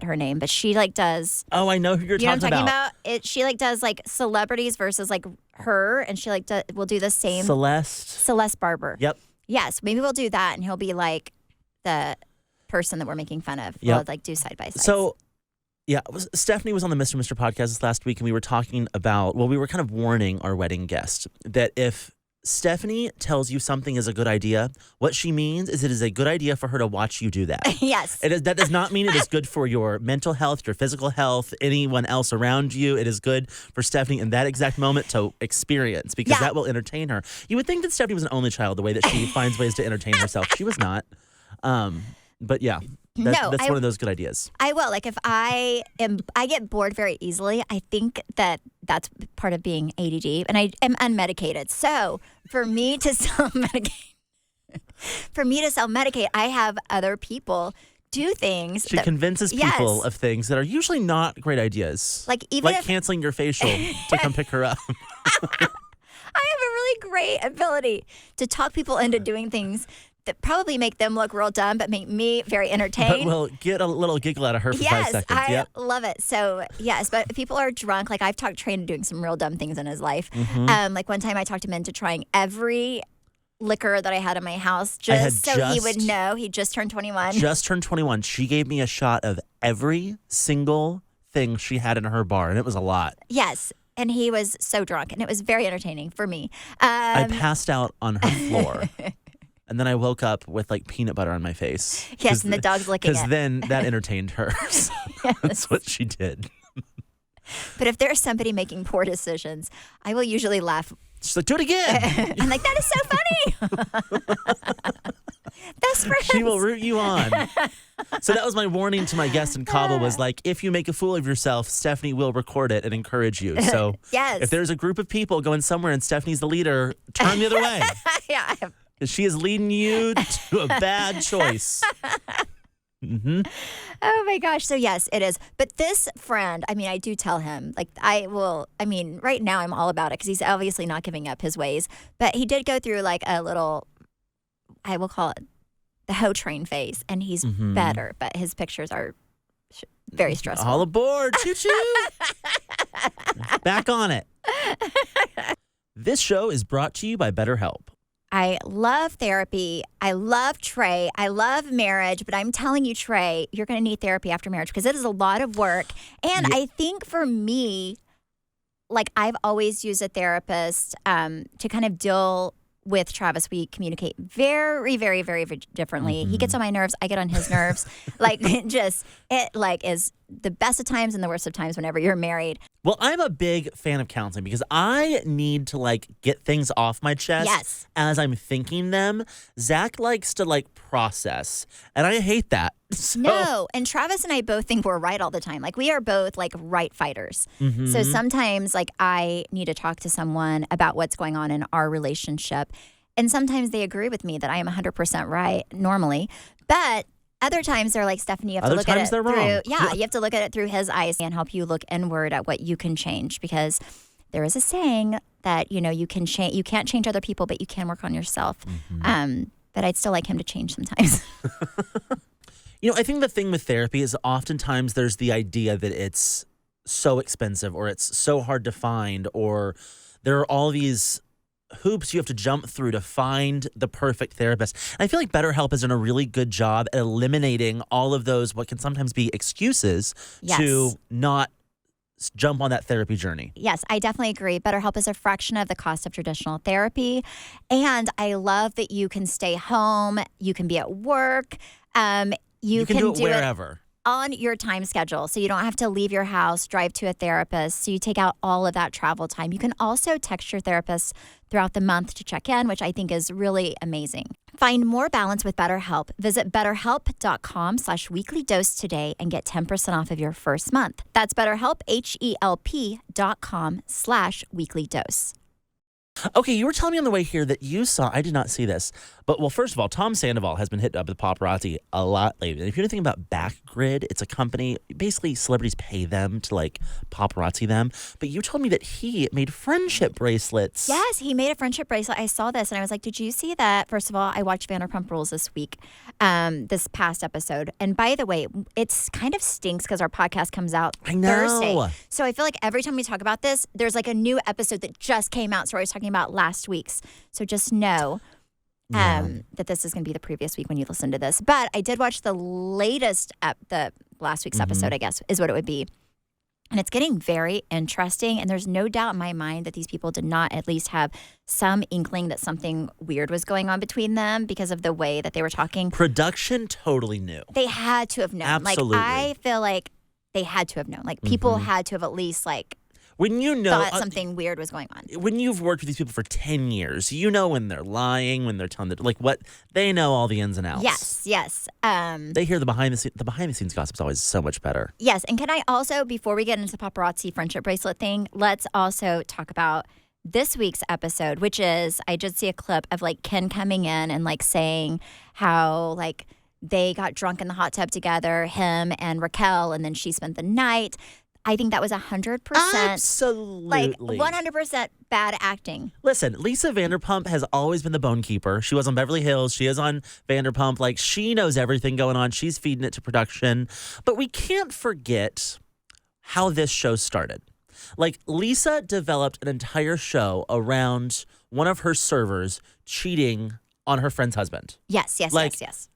Speaker 1: her name, but she like does...
Speaker 2: Oh, I know who you're
Speaker 1: You know
Speaker 2: talking
Speaker 1: what I'm talking about? She like does like celebrities versus like her, and she like will do the same. Celeste Barber.
Speaker 2: Yep.
Speaker 1: Yes, maybe we'll do that, and he'll be like the person that we're making fun of.
Speaker 2: Yep.
Speaker 1: We'll like do side-by-sides.
Speaker 2: So... Yeah, Stephanie was on the Mr. podcast this last week, and we were talking about, we were kind of warning our wedding guest that if Stephanie tells you something is a good idea, what she means is it is a good idea for her to watch you do that.
Speaker 1: Yes.
Speaker 2: That does not mean it is good for your mental health, your physical health, anyone else around you. It is good for Stephanie in that exact moment to experience because that will entertain her. You would think that Stephanie was an only child the way that she finds ways to entertain herself. She was not. But yeah. That's one of those good ideas.
Speaker 1: I will. Like if I get bored very easily. I think that's part of being ADD, and I am unmedicated. So for me to self-medicate, I have other people do things.
Speaker 2: She convinces people of things that are usually not great ideas.
Speaker 1: Like
Speaker 2: canceling your facial to come pick her up.
Speaker 1: I have a really great ability to talk people into doing things that probably make them look real dumb, but make me very entertained.
Speaker 2: But we'll get a little giggle out of her for 5 seconds.
Speaker 1: Yes, I love it. So, yes, but if people are drunk, like I've talked Trey into doing some real dumb things in his life. Mm-hmm. Like one time I talked him into trying every liquor that I had in my house just so he would know he just turned 21.
Speaker 2: Just turned 21. She gave me a shot of every single thing she had in her bar, and it was a lot.
Speaker 1: Yes. And he was so drunk, and it was very entertaining for me.
Speaker 2: I passed out on her floor. And then I woke up with like peanut butter on my face.
Speaker 1: Yes, and the dog's licking it.
Speaker 2: Because then that entertained her. So that's what she did.
Speaker 1: But if there's somebody making poor decisions, I will usually laugh.
Speaker 2: She's like, do it again.
Speaker 1: I'm like, that is so funny. Best friends.
Speaker 2: She will root you on. So that was my warning to my guest in Cabo was like, if you make a fool of yourself, Stephanie will record it and encourage you. So if there's a group of people going somewhere and Stephanie's the leader, turn the other way.
Speaker 1: Yeah.
Speaker 2: She is leading you to a bad choice. Mm-hmm.
Speaker 1: Oh my gosh. So yes, it is. But this friend, I mean, I do tell him, like right now I'm all about it because he's obviously not giving up his ways. But he did go through like a little, I will call it the hoe train phase, and he's better, but his pictures are very stressful.
Speaker 2: All aboard. Choo-choo. Back on it. This show is brought to you by BetterHelp.
Speaker 1: I love therapy. I love Trey. I love marriage. But I'm telling you, Trey, you're going to need therapy after marriage because it is a lot of work. And I think for me, like I've always used a therapist to kind of deal with Travis. We communicate very, very, very differently. He gets on my nerves. I get on his nerves. It is the best of times and the worst of times whenever you're married.
Speaker 2: Well, I'm a big fan of counseling because I need to get things off my chest as I'm thinking them. Zach likes to process, and I hate that. So.
Speaker 1: No, and Travis and I both think we're right all the time. Like we are both right fighters. Mm-hmm. So sometimes I need to talk to someone about what's going on in our relationship, and sometimes they agree with me that I am 100% right normally, but other times they're like, Stephanie, you have to look at it through.
Speaker 2: Wrong.
Speaker 1: Yeah, you have to look at it through his eyes and help you look inward at what you can change, because there is a saying that you can change. You can't change other people, but you can work on yourself. Mm-hmm. But I'd still like him to change sometimes.
Speaker 2: I think the thing with therapy is oftentimes there's the idea that it's so expensive or it's so hard to find, or there are all these hoops you have to jump through to find the perfect therapist. And I feel like BetterHelp has done a really good job at eliminating all of those what can sometimes be excuses to not jump on that therapy journey.
Speaker 1: Yes, I definitely agree. BetterHelp is a fraction of the cost of traditional therapy. And I love that you can stay home. You can be at work. You can
Speaker 2: do it wherever.
Speaker 1: On your time schedule. So you don't have to leave your house, drive to a therapist. So you take out all of that travel time. You can also text your therapist throughout the month to check in, which I think is really amazing. Find more balance with BetterHelp. Visit BetterHelp.com/weeklydose today and get 10% off of your first month. That's BetterHelp, HELP.com/weeklydose.
Speaker 2: Okay, you were telling me on the way here that you saw, I did not see this, but well, first of all, Tom Sandoval has been hit up with paparazzi a lot lately. And if you know anything about Backgrid, it's a company, basically celebrities pay them to like paparazzi them. But you told me that he made friendship bracelets.
Speaker 1: Yes, he made a friendship bracelet. I saw this and I was like, did you see that? First of all, I watched Vanderpump Rules this week, this past episode. And by the way, it's kind of stinks because our podcast comes out Thursday. So I feel like every time we talk about this, there's like a new episode that just came out. So I was talking about last week's. So just know that this is going to be the previous week when you listen to this. But I did watch the latest, the last week's episode, I guess, is what it would be. And it's getting very interesting. And there's no doubt in my mind that these people did not at least have some inkling that something weird was going on between them because of the way that they were talking.
Speaker 2: Production totally knew.
Speaker 1: They had to have known.
Speaker 2: Absolutely.
Speaker 1: Like, I feel like they had to have known. Like, people had to have at least, like,
Speaker 2: when you know
Speaker 1: thought something weird was going on.
Speaker 2: When you've worked with these people for 10 years, you know when they're lying, when they're telling like what they know all the ins and outs.
Speaker 1: Yes.
Speaker 2: They hear the behind the scenes gossip is always so much better.
Speaker 1: Yes, and can I also, before we get into the paparazzi friendship bracelet thing, let's also talk about this week's episode, which is, I just see a clip of like Ken coming in and like saying how like they got drunk in the hot tub together, him and Raquel, and then she spent the night. I think that was 100%.
Speaker 2: Absolutely.
Speaker 1: Like 100% bad acting.
Speaker 2: Listen, Lisa Vanderpump has always been the bone keeper. She was on Beverly Hills. She is on Vanderpump. Like, she knows everything going on. She's feeding it to production. But we can't forget how this show started. Like, Lisa developed an entire show around one of her servers cheating on her friend's husband.
Speaker 1: Yes.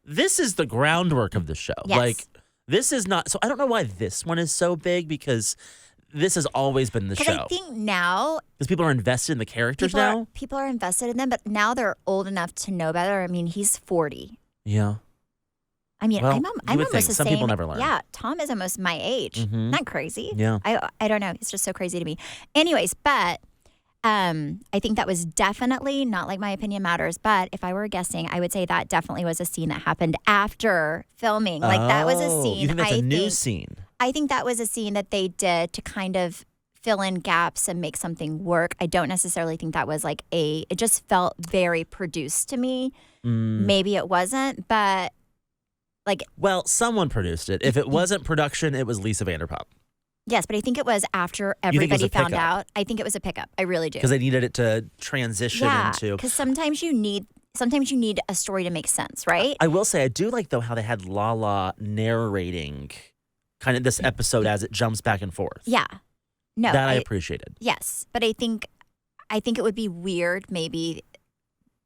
Speaker 2: This is the groundwork of the show.
Speaker 1: Yes.
Speaker 2: Like, this is not, so I don't know why this one is so big because this has always been the show.
Speaker 1: Because I think now,
Speaker 2: because people are invested in the characters now.
Speaker 1: People are invested in them, but now they're old enough to know better. I mean, he's 40.
Speaker 2: Yeah.
Speaker 1: I mean,
Speaker 2: well,
Speaker 1: I'm almost the
Speaker 2: Some
Speaker 1: same.
Speaker 2: people never learn.
Speaker 1: Yeah, Tom is almost my age. Isn't that crazy?
Speaker 2: Yeah.
Speaker 1: I don't know. It's just so crazy to me. Anyways, but I think that was definitely, not like my opinion matters, but if I were guessing, I would say that definitely was a scene that happened after filming. Like, that was a scene.
Speaker 2: You think that's a new scene?
Speaker 1: I think that was a scene that they did to kind of fill in gaps and make something work. I don't necessarily think that was like it just felt very produced to me. Maybe it wasn't, but like.
Speaker 2: Well, someone produced it. If it wasn't production, it was Lisa Vanderpump.
Speaker 1: Yes, but I think it was after everybody found out. I think it was a pickup. I really do.
Speaker 2: Because they needed it to transition into.
Speaker 1: Because sometimes you need a story to make sense, right?
Speaker 2: I will say, I do like, though, how they had Lala narrating kind of this episode as it jumps back and forth.
Speaker 1: Yeah. No.
Speaker 2: That I appreciated.
Speaker 1: Yes. But I think it would be weird. Maybe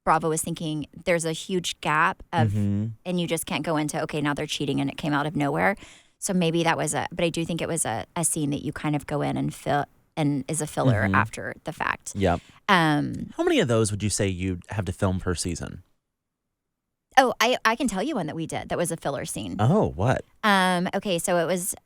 Speaker 1: Bravo was thinking there's a huge gap of, and you just can't go into, okay, now they're cheating and it came out of nowhere. So maybe that was but I do think it was a scene that you kind of go in and fill and is a filler after the fact.
Speaker 2: Yep. How many of those would you say you'd have to film per season?
Speaker 1: Oh, I can tell you one that we did that was a filler scene.
Speaker 2: Oh, what?
Speaker 1: Okay, so it was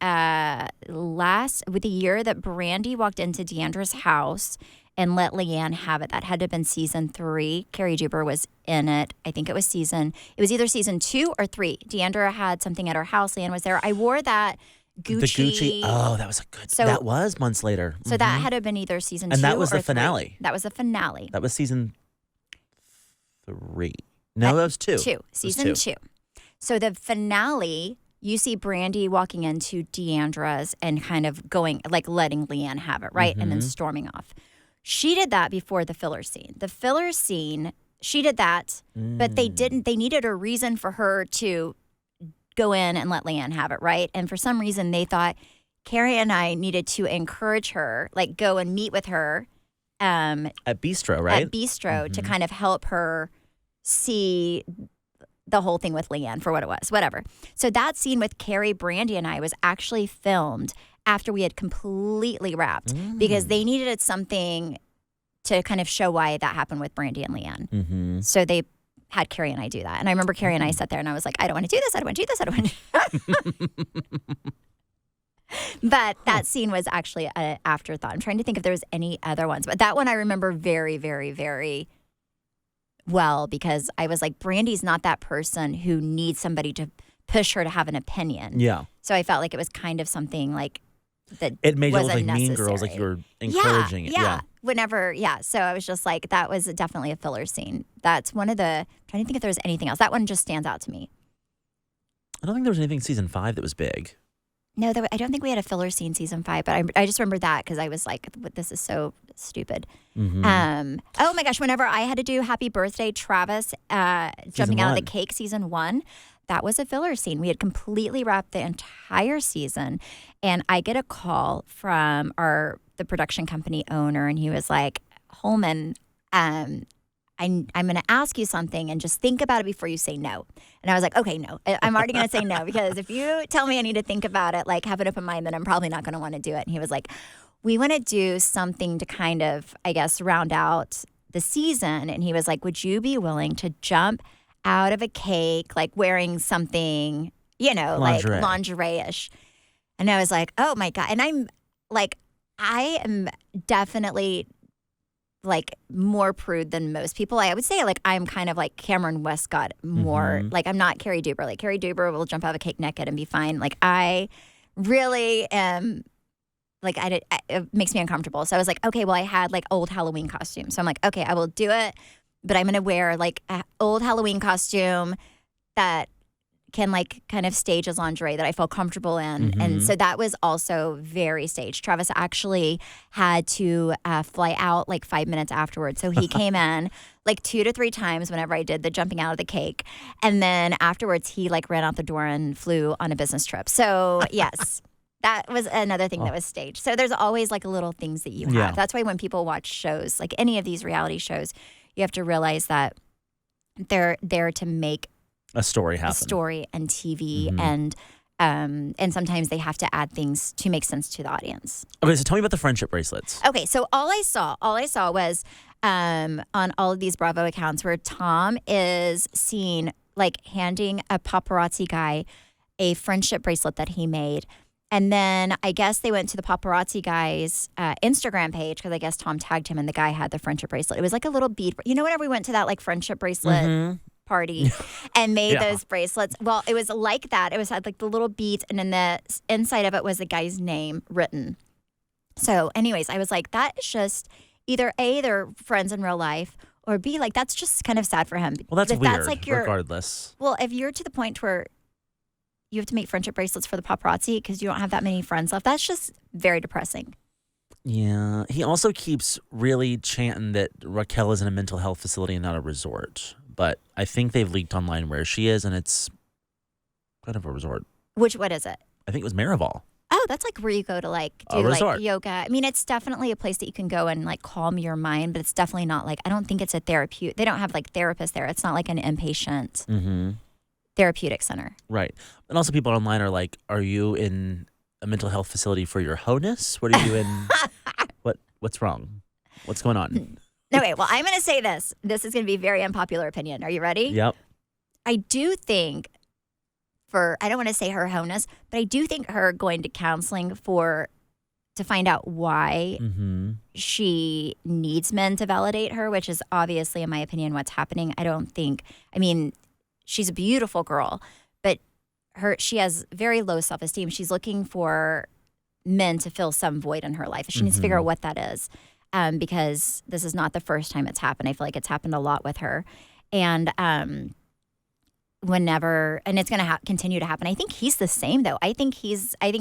Speaker 1: with the year that Brandy walked into Deandra's house and let Leanne have it. That had to have been season 3. Carrie Juber was in it. I think it was either season 2 or 3. Deandra had something at her house. Leanne was there. I wore that Gucci.
Speaker 2: The Gucci. Oh, that was a good. So, that was months later.
Speaker 1: So that had to have been either season 2 or 3.
Speaker 2: And that was the finale.
Speaker 1: That was the finale.
Speaker 2: That was season 3. No, that was 2.
Speaker 1: Season 2. So the finale, you see Brandy walking into Deandra's and kind of going, like letting Leanne have it, right? And then storming off. She did that before the filler scene. The filler scene, she did that, but they didn't. They needed a reason for her to go in and let Leanne have it, right? And for some reason, they thought Carrie and I needed to encourage her, like go and meet with her.
Speaker 2: At Bistro, right?
Speaker 1: At Bistro to kind of help her see the whole thing with Leanne for what it was, whatever. So that scene with Carrie, Brandy, and I was actually filmed after we had completely wrapped because they needed something to kind of show why that happened with Brandy and Leanne.
Speaker 2: Mm-hmm.
Speaker 1: So they had Carrie and I do that. And I remember Carrie and I sat there and I was like, I don't want to do this. I don't want to do this. I don't want to. But that scene was actually an afterthought. I'm trying to think if there was any other ones. But that one I remember very, very, very well because I was like, Brandy's not that person who needs somebody to push her to have an opinion.
Speaker 2: Yeah.
Speaker 1: So I felt like it was kind of something like that
Speaker 2: it made you look like
Speaker 1: necessary.
Speaker 2: Mean Girls, like you were encouraging it.
Speaker 1: Yeah. Whenever, so I was just like, that was definitely a filler scene. That's one of the, I'm trying to think if there was anything else. That one just stands out to me.
Speaker 2: I don't think there was anything in season 5 that was big.
Speaker 1: No, I don't think we had a filler scene season 5, but I just remember that because I was like, this is so stupid.
Speaker 2: Mm-hmm.
Speaker 1: Oh my gosh, whenever I had to do Happy Birthday, Travis jumping out of the cake season 1, that was a filler scene. We had completely wrapped the entire season, and I get a call from the production company owner, and he was like, Hollman, I'm going to ask you something and just think about it before you say no. And I was like, okay, no. I'm already going to say no because if you tell me I need to think about it, like have an open mind, then I'm probably not going to want to do it. And he was like, we want to do something to kind of, I guess, round out the season. And he was like, would you be willing to jump out of a cake, like wearing something,
Speaker 2: Lingerie.
Speaker 1: like lingerie-ish? And I was like, oh my God. And I'm like, I am definitely like more prude than most people. I would say like I'm kind of like Cameron Westcott more. Like I'm not Carrie Duber. Like Carrie Duber will jump out of a cake naked and be fine. Like I really am like it makes me uncomfortable. So I was like, okay, well I had like old Halloween costume. So I'm like, okay, I will do it, but I'm going to wear like an old Halloween costume that can like kind of stage as lingerie that I feel comfortable in. And so that was also very staged. Travis actually had to fly out like 5 minutes afterwards. So he came in like 2 to 3 times whenever I did the jumping out of the cake. And then afterwards he like ran out the door and flew on a business trip. So yes, that was another thing that was staged. So there's always like little things that you have.
Speaker 2: Yeah.
Speaker 1: That's why when people watch shows, like any of these reality shows, you have to realize that they're there to make
Speaker 2: a story happen.
Speaker 1: A story and TV and sometimes they have to add things to make sense to the audience.
Speaker 2: Okay, so tell me about the friendship bracelets.
Speaker 1: Okay, so all I saw was on all of these Bravo accounts where Tom is seen like handing a paparazzi guy a friendship bracelet that he made. And then I guess they went to the paparazzi guy's Instagram page because I guess Tom tagged him and the guy had the friendship bracelet. It was like a little bead. You know, whenever we went to that like friendship bracelet party and made those bracelets. Well, it was like that. It was had like the little beads and then the inside of it was the guy's name written. So anyways, I was like, that is just either A, they're friends in real life, or B, like that's just kind of sad for him.
Speaker 2: Well, that's
Speaker 1: if
Speaker 2: weird,
Speaker 1: that's like
Speaker 2: regardless.
Speaker 1: Well, if you're to the point where you have to make friendship bracelets for the paparazzi because you don't have that many friends left, that's just very depressing.
Speaker 2: Yeah. He also keeps really chanting that Raquel is in a mental health facility and not a resort. But I think they've leaked online where she is, and it's kind of a resort.
Speaker 1: What is it?
Speaker 2: I think it was Miraval.
Speaker 1: Oh, that's like where you go to like do like yoga. I mean, it's definitely a place that you can go and like calm your mind, but it's definitely not like, I don't think it's a therapeutic. They don't have like therapists there. It's not like an inpatient therapeutic center.
Speaker 2: Right. And also people online are like, are you in a mental health facility for your wholeness? What are you in? What's wrong? What's going on?
Speaker 1: No, wait. Well, I'm going to say this. This is going to be a very unpopular opinion. Are you ready?
Speaker 2: Yep.
Speaker 1: I do think I don't want to say her wholeness, but I do think her going to counseling to find out why she needs men to validate her, which is obviously, in my opinion, what's happening. I mean, she's a beautiful girl, but she has very low self-esteem. She's looking for men to fill some void in her life. She needs to figure out what that is. Because this is not the first time it's happened. I feel like it's happened a lot with her. And and it's going to continue to happen. I think he's the same, though. I think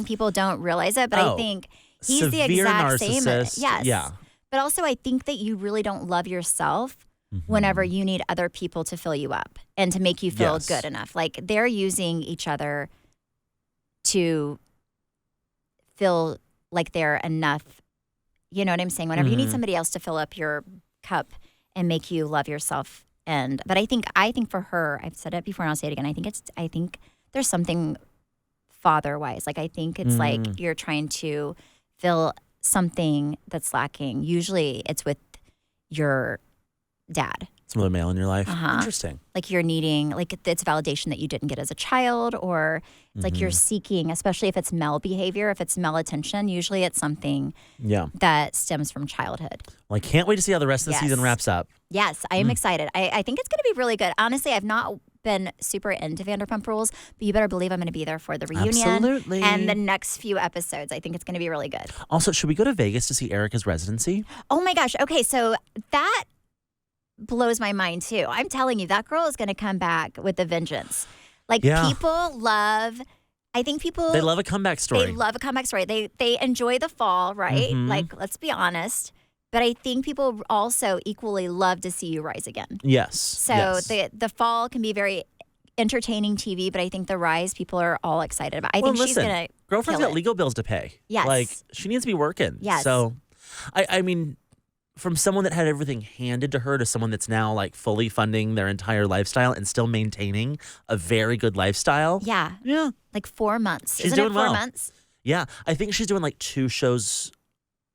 Speaker 1: people don't realize it, but I think he's the exact same. Yes.
Speaker 2: Yeah.
Speaker 1: But also, I think that you really don't love yourself whenever you need other people to fill you up and to make you feel good enough. Like they're using each other to feel like they're enough. You know what I'm saying? Whenever you need somebody else to fill up your cup and make you love yourself But I think for her, I've said it before and I'll say it again. I think there's something father-wise. Like I think it's like you're trying to fill something that's lacking. Usually it's with your dad.
Speaker 2: Some other male in your life.
Speaker 1: Uh-huh.
Speaker 2: Interesting.
Speaker 1: Like you're needing, like it's validation that you didn't get as a child, or it's like you're seeking, especially if it's male behavior, if it's male attention, usually it's something that stems from childhood.
Speaker 2: Well, I can't wait to see how the rest of the season wraps up.
Speaker 1: Yes, I am excited. I think it's going to be really good. Honestly, I've not been super into Vanderpump Rules, but you better believe I'm going to be there for the reunion.
Speaker 2: Absolutely.
Speaker 1: And the next few episodes. I think it's going to be really good.
Speaker 2: Also, should we go to Vegas to see Erica's residency?
Speaker 1: Oh my gosh. Okay, so that blows my mind too. I'm telling you, that girl is going to come back with a vengeance. Like people love, I think people,
Speaker 2: they love a comeback story.
Speaker 1: They love a comeback story. They enjoy the fall, right? Like, let's be honest. But I think people also equally love to see you rise again.
Speaker 2: Yes.
Speaker 1: So the fall can be very entertaining TV, but I think the rise people are all excited about. I think she's going to
Speaker 2: girlfriend's got legal bills to pay.
Speaker 1: Yes.
Speaker 2: Like, she needs to be working.
Speaker 1: Yes.
Speaker 2: So, I mean, from someone that had everything handed to her to someone that's now like fully funding their entire lifestyle and still maintaining a very good lifestyle.
Speaker 1: Yeah.
Speaker 2: Yeah.
Speaker 1: Like 4 months.
Speaker 2: She's
Speaker 1: Isn't
Speaker 2: doing
Speaker 1: it 4
Speaker 2: well.
Speaker 1: months?
Speaker 2: Yeah. I think she's doing like 2 shows,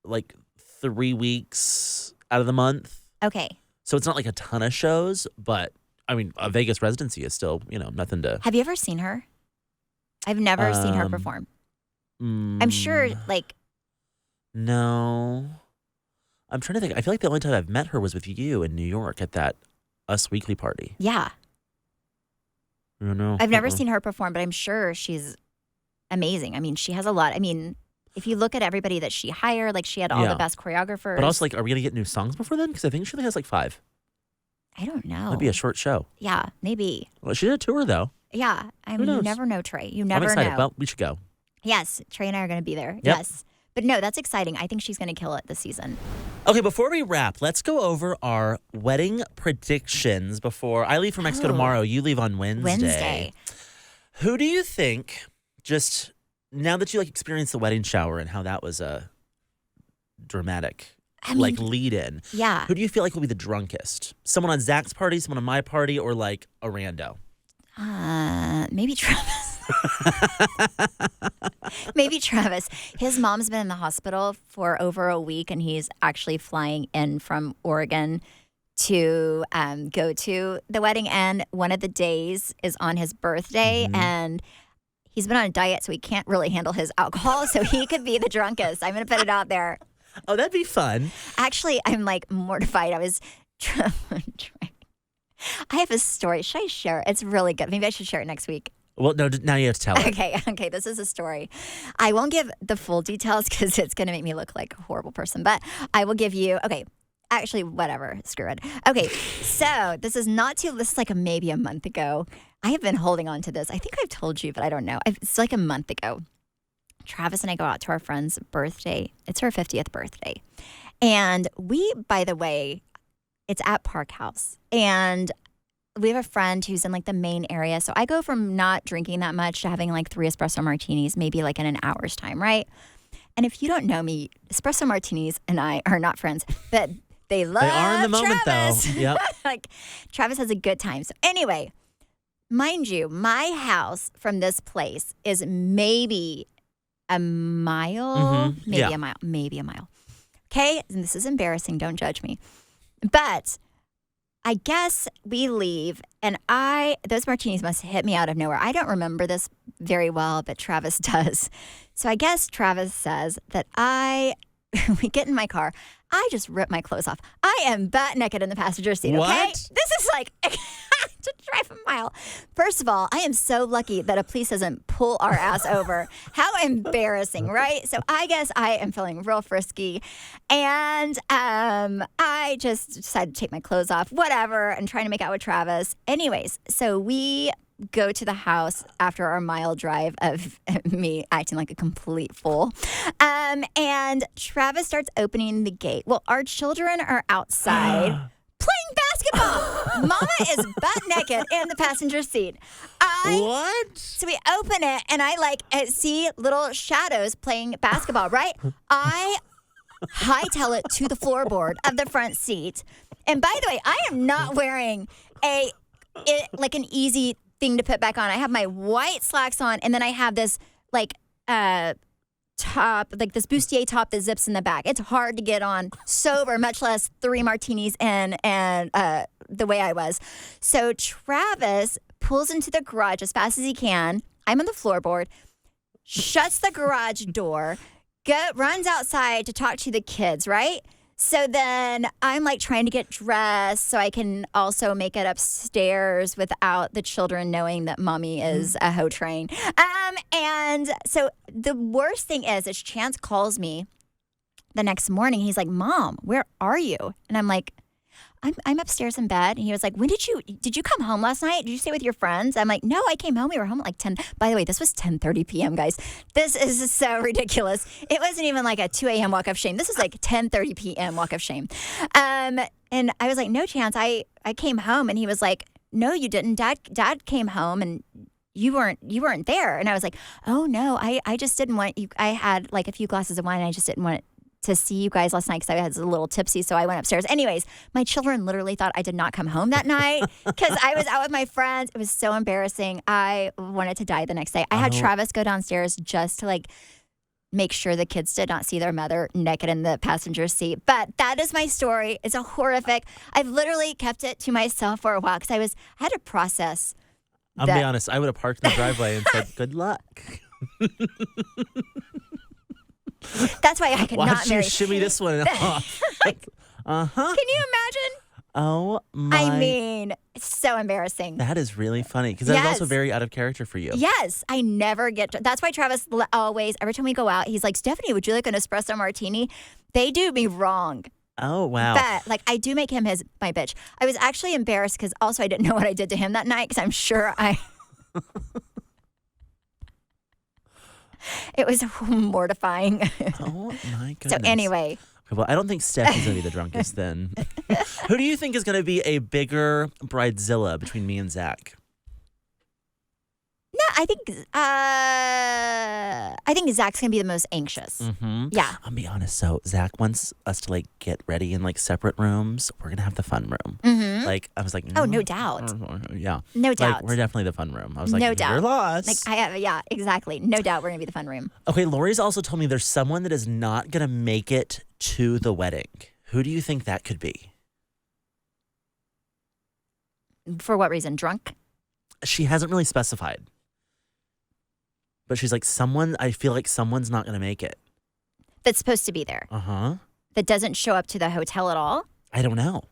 Speaker 2: like 3 weeks out of the month.
Speaker 1: Okay.
Speaker 2: So it's not like a ton of shows, but I mean, a Vegas residency is still, nothing to.
Speaker 1: Have you ever seen her? I've never seen her perform. I'm sure, like.
Speaker 2: No. I'm trying to think. I feel like the only time I've met her was with you in New York at that Us Weekly party.
Speaker 1: Yeah.
Speaker 2: I don't know.
Speaker 1: I've never seen her perform, but I'm sure she's amazing. I mean, she has a lot. I mean, if you look at everybody that she hired, like she had all the best choreographers.
Speaker 2: But also, like, are we going to get new songs before then? Because I think she only has like 5.
Speaker 1: I don't know.
Speaker 2: It'd be a short show.
Speaker 1: Yeah, maybe.
Speaker 2: Well, she did a tour, though.
Speaker 1: Yeah. I mean, you never know, Trey. You never
Speaker 2: I'm excited.
Speaker 1: know.
Speaker 2: Well, we should go.
Speaker 1: Yes. Trey and I are going to be there.
Speaker 2: Yep.
Speaker 1: Yes. But no, that's exciting. I think she's going to kill it this season.
Speaker 2: Okay, before we wrap, let's go over our wedding predictions before I leave for Mexico tomorrow. You leave on Wednesday. Who do you think, just now that you like experienced the wedding shower and how that was a dramatic lead in.
Speaker 1: Yeah.
Speaker 2: Who do you feel like will be the drunkest? Someone on Zach's party, someone on my party, or like a rando?
Speaker 1: Maybe Travis. Maybe Travis. His mom's been in the hospital for over a week, and he's actually flying in from Oregon to go to the wedding. And one of the days is on his birthday, and he's been on a diet, so he can't really handle his alcohol. So he could be the drunkest. I'm going to put it out there.
Speaker 2: Oh, that'd be fun.
Speaker 1: Actually, I'm like mortified. I was trying. I have a story. Should I share it? It's really good. Maybe I should share it next week.
Speaker 2: Well, no, now you have to tell it.
Speaker 1: Okay, this is a story. I won't give the full details because it's going to make me look like a horrible person, but I will give you, actually, whatever, screw it. Okay, so this is like maybe a month ago. I have been holding on to this. I think I've told you, but I don't know. It's like a month ago. Travis and I go out to our friend's birthday. It's her 50th birthday. And we, by the way, it's at Park House. And we have a friend who's in like the main area. So I go from not drinking that much to having like 3 espresso martinis, maybe like in an hour's time, right? And if you don't know me, espresso martinis and I are not friends, but they love
Speaker 2: They are in the moment,
Speaker 1: Travis.
Speaker 2: though. Yep.
Speaker 1: Like Travis has a good time. So anyway, mind you, my house from this place is maybe a mile, maybe a mile. Okay? And this is embarrassing. Don't judge me. But I guess we leave, and those martinis must hit me out of nowhere. I don't remember this very well, but Travis does. So I guess Travis says that we get in my car. I just rip my clothes off. I am butt naked in the passenger seat, okay?
Speaker 2: What?
Speaker 1: This is like to drive a mile. First of all, I am so lucky that a police doesn't pull our ass over. How embarrassing, right? So I guess I am feeling real frisky. And I just decided to take my clothes off, whatever, and trying to make out with Travis. Anyways, so we go to the house after our mile drive of me acting like a complete fool. And Travis starts opening the gate. Well, our children are outside playing basketball. Mama is butt naked in the passenger seat.
Speaker 2: What?
Speaker 1: So we open it, and I see little shadows playing basketball, right? I hightail it to the floorboard of the front seat. And by the way, I am not wearing like an easy thing to put back on. I have my white slacks on, and then I have this like top, like this bustier top that zips in the back. It's hard to get on sober, much less 3 martinis in and the way I was. So Travis pulls into the garage as fast as he can. I'm on the floorboard, shuts the garage door, runs outside to talk to the kids, right? So then I'm like trying to get dressed so I can also make it upstairs without the children knowing that mommy is a hoe train. And so the worst thing is Chance calls me the next morning. He's like, Mom, where are you? And I'm like, I'm upstairs in bed. And he was like, did you come home last night? Did you stay with your friends? I'm like, no, I came home. We were home at like 10. By the way, this was 10:30 p.m., guys. This is so ridiculous. It wasn't even like a 2 a.m. walk of shame. This is like 10:30 p.m. walk of shame. And I was like, no, Chance, I came home. And he was like, no, you didn't. Dad came home and you weren't there. And I was like, oh no, I just didn't want you. I had like a few glasses of wine and I just didn't want to see you guys last night because I was a little tipsy, so I went upstairs. Anyways, my children literally thought I did not come home that night because I was out with my friends. It was so embarrassing. I wanted to die the next day. I had Travis go downstairs just to like make sure the kids did not see their mother naked in the passenger seat. But that is my story. It's a horrific. I've literally kept it to myself for a while because I had to process.
Speaker 2: I'll be honest. I would have parked in the driveway and said, "Good luck."
Speaker 1: That's why I could not marry.
Speaker 2: Watch you shimmy this one off.
Speaker 1: Can you imagine?
Speaker 2: Oh my!
Speaker 1: I mean, it's so embarrassing.
Speaker 2: That is really funny because that's also very out of character for you.
Speaker 1: Yes, I never get. That's why Travis always, every time we go out, he's like, Stephanie, would you like an espresso martini? They do me wrong.
Speaker 2: Oh wow!
Speaker 1: But like, I do make him my bitch. I was actually embarrassed because also I didn't know what I did to him that night because I'm sure I. It was mortifying.
Speaker 2: Oh my goodness.
Speaker 1: So anyway.
Speaker 2: Okay, well, I don't think Steph is going to be the drunkest then. Who do you think is going to be a bigger bridezilla between me and Zach?
Speaker 1: No, I think Zach's gonna be the most anxious.
Speaker 2: Mm-hmm.
Speaker 1: Yeah.
Speaker 2: I'll be honest. So Zach wants us to like get ready in like separate rooms. We're gonna have the fun room.
Speaker 1: Mm-hmm.
Speaker 2: Like I was like,
Speaker 1: oh, no doubt.
Speaker 2: Yeah,
Speaker 1: no doubt.
Speaker 2: Like, we're definitely the fun room. I was like,
Speaker 1: no doubt.
Speaker 2: You're lost.
Speaker 1: Like yeah, exactly. No doubt, we're gonna be the fun room.
Speaker 2: Okay, Lori's also told me there's someone that is not gonna make it to the wedding. Who do you think that could be?
Speaker 1: For what reason? Drunk?
Speaker 2: She hasn't really specified. But she's like, I feel like someone's not going to make it.
Speaker 1: That's supposed to be there.
Speaker 2: Uh-huh.
Speaker 1: That doesn't show up to the hotel at all?
Speaker 2: I don't know.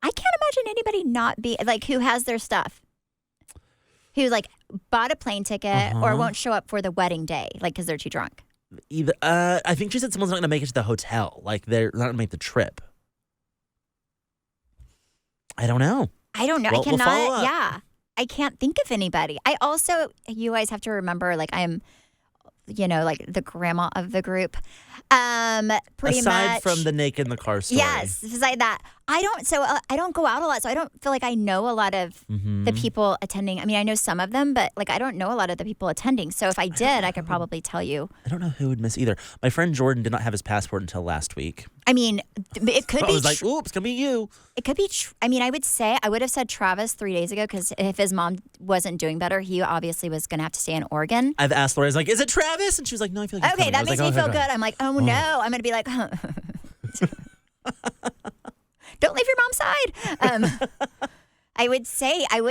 Speaker 1: I can't imagine anybody not be, like, who has their stuff. Who, like, bought a plane ticket or won't show up for the wedding day, like, because they're too drunk.
Speaker 2: I think she said someone's not going to make it to the hotel. Like, they're not going to make the trip. I don't know.
Speaker 1: Well, I cannot,
Speaker 2: we'll follow up.
Speaker 1: Yeah. I can't think of anybody. You guys have to remember, like, I'm, like the grandma of the group. Pretty
Speaker 2: Aside
Speaker 1: much.
Speaker 2: from the naked in the car story.
Speaker 1: Yes, beside that. I don't go out a lot, so I don't feel like I know a lot of the people attending. I mean, I know some of them, but like I don't know a lot of the people attending. So if I did, I could probably tell you.
Speaker 2: I don't know who would miss either. My friend Jordan did not have his passport until last week.
Speaker 1: I mean, it could be.
Speaker 2: I was like, oops, it's gonna be you.
Speaker 1: It could be. I mean, I would have said Travis 3 days ago because if his mom wasn't doing better, he obviously was gonna have to stay in Oregon.
Speaker 2: I've asked Lori, I was like, is it Travis? And she was like, no, I feel like he's
Speaker 1: okay,
Speaker 2: coming.
Speaker 1: that makes me feel good. I'm like, oh no, I'm gonna be like, don't leave your mom's side. I would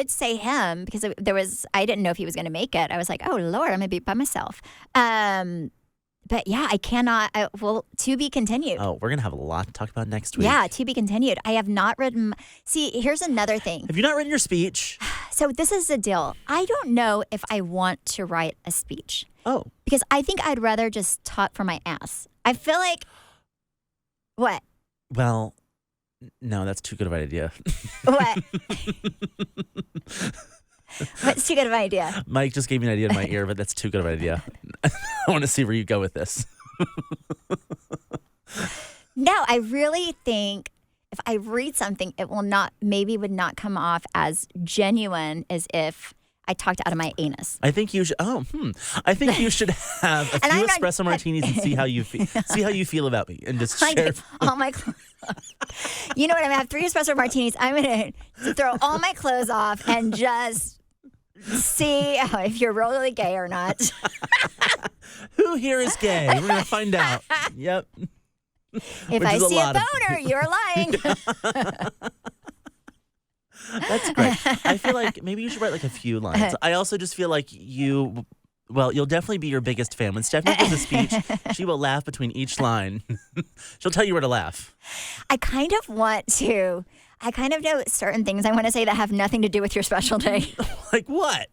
Speaker 1: say him because I didn't know if he was going to make it. I was like, oh Lord, I'm going to be by myself. But yeah, I cannot. To be continued.
Speaker 2: Oh, we're going to have a lot to talk about next week.
Speaker 1: Yeah, to be continued. I have not written. See, here's another thing.
Speaker 2: Have you not written your speech?
Speaker 1: So this is the deal. I don't know if I want to write a speech.
Speaker 2: Oh.
Speaker 1: Because I think I'd rather just talk from my ass. I feel like. What?
Speaker 2: Well, no, that's too good of an idea.
Speaker 1: What? What's too good of an idea?
Speaker 2: Mike just gave me an idea in my ear, but that's too good of an idea. I want to see where you go with this.
Speaker 1: No, I really think if I read something, it would not come off as genuine as if I talked out of my anus.
Speaker 2: I think you should. I think you should have a few espresso martinis and see how you feel. See how you feel about me, and just share.
Speaker 1: All my clothes. You know what? I'm gonna have 3 espresso martinis. I'm gonna throw all my clothes off and just see if you're really gay or not.
Speaker 2: Who here is gay? We're gonna find out. Yep.
Speaker 1: If I see a boner, you're lying.
Speaker 2: That's great. I feel like maybe you should write like a few lines. I also just feel like you'll definitely be your biggest fan. When Stephanie gives a speech, she will laugh between each line. She'll tell you where to laugh.
Speaker 1: I kind of know certain things I want to say that have nothing to do with your special day.
Speaker 2: Like what?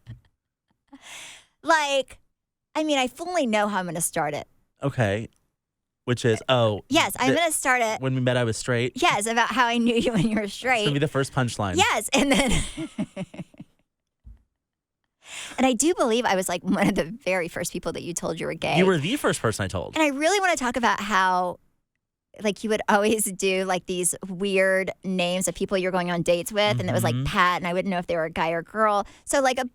Speaker 1: Like, I mean, I fully know how I'm going to start it.
Speaker 2: Okay. Which is,
Speaker 1: yes, I'm going to start it.
Speaker 2: When we met, I was straight.
Speaker 1: Yes, about how I knew you when you were straight.
Speaker 2: It's going to be the first punchline.
Speaker 1: Yes, and then... And I do believe I was like one of the very first people that you told you were gay.
Speaker 2: You were the first person I told.
Speaker 1: And I really want to talk about how, like, you would always do like these weird names of people you're going on dates with, and it was like Pat, and I wouldn't know if they were a guy or girl. So like a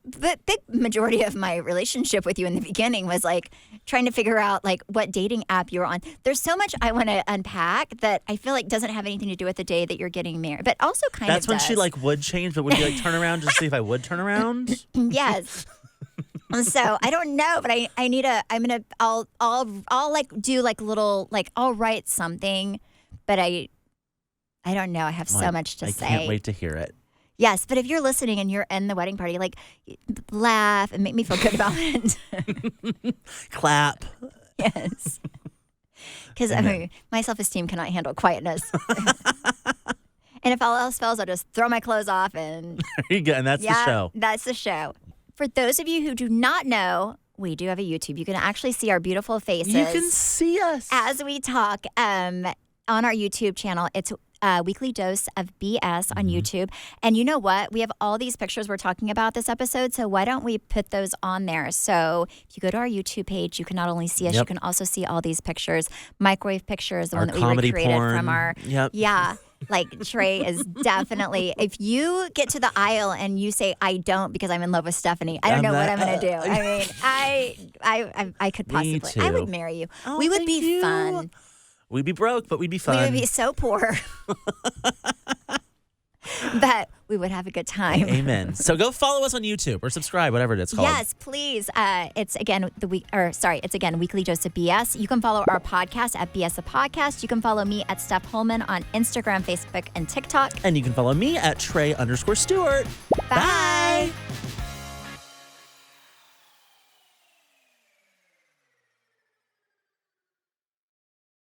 Speaker 1: big majority of my relationship with you in the beginning was like trying to figure out like what dating app you were on. There's so much I want to unpack that I feel like doesn't have anything to do with the day that you're getting married, but also kind of
Speaker 2: That's when
Speaker 1: does.
Speaker 2: she like would change, but would you like turn around just to see if I would turn around?
Speaker 1: Yes. So I don't know, but I'll like do like little, like I'll write something, but I don't know. I have so much to say.
Speaker 2: I can't wait to hear it.
Speaker 1: Yes, but if you're listening and you're in the wedding party, like laugh and make me feel good about it.
Speaker 2: Clap.
Speaker 1: Yes. Because I mean, my self-esteem cannot handle quietness. And if all else fails, I'll just throw my clothes off and
Speaker 2: There you go. And that's the show.
Speaker 1: That's the show. For those of you who do not know, we do have a YouTube. You can actually see our beautiful faces.
Speaker 2: You can see us.
Speaker 1: As we talk on our YouTube channel. It's Weekly Dose of BS on YouTube. And you know what? We have all these pictures we're talking about this episode, so why don't we put those on there? So if you go to our YouTube page, you can not only see us, you can also see all these pictures. Microwave pictures, the one that we recreated from our... Yeah. Like Trey is definitely, if you get to the aisle and you say, I don't because I'm in love with Stephanie, I don't know what I'm going to do. I mean, I could possibly, I would marry you.
Speaker 2: Oh,
Speaker 1: we would be fun.
Speaker 2: We'd be broke, but we'd be fun.
Speaker 1: We would be so poor. But we would have a good time.
Speaker 2: Amen. So go follow us on YouTube or subscribe, whatever it's called.
Speaker 1: Yes, please. It's again Weekly Dose of BS. You can follow our podcast at BS the Podcast. You can follow me at Steph Hollman on Instagram, Facebook, and TikTok.
Speaker 2: And you can follow me at Trey_Stewart.
Speaker 1: Bye.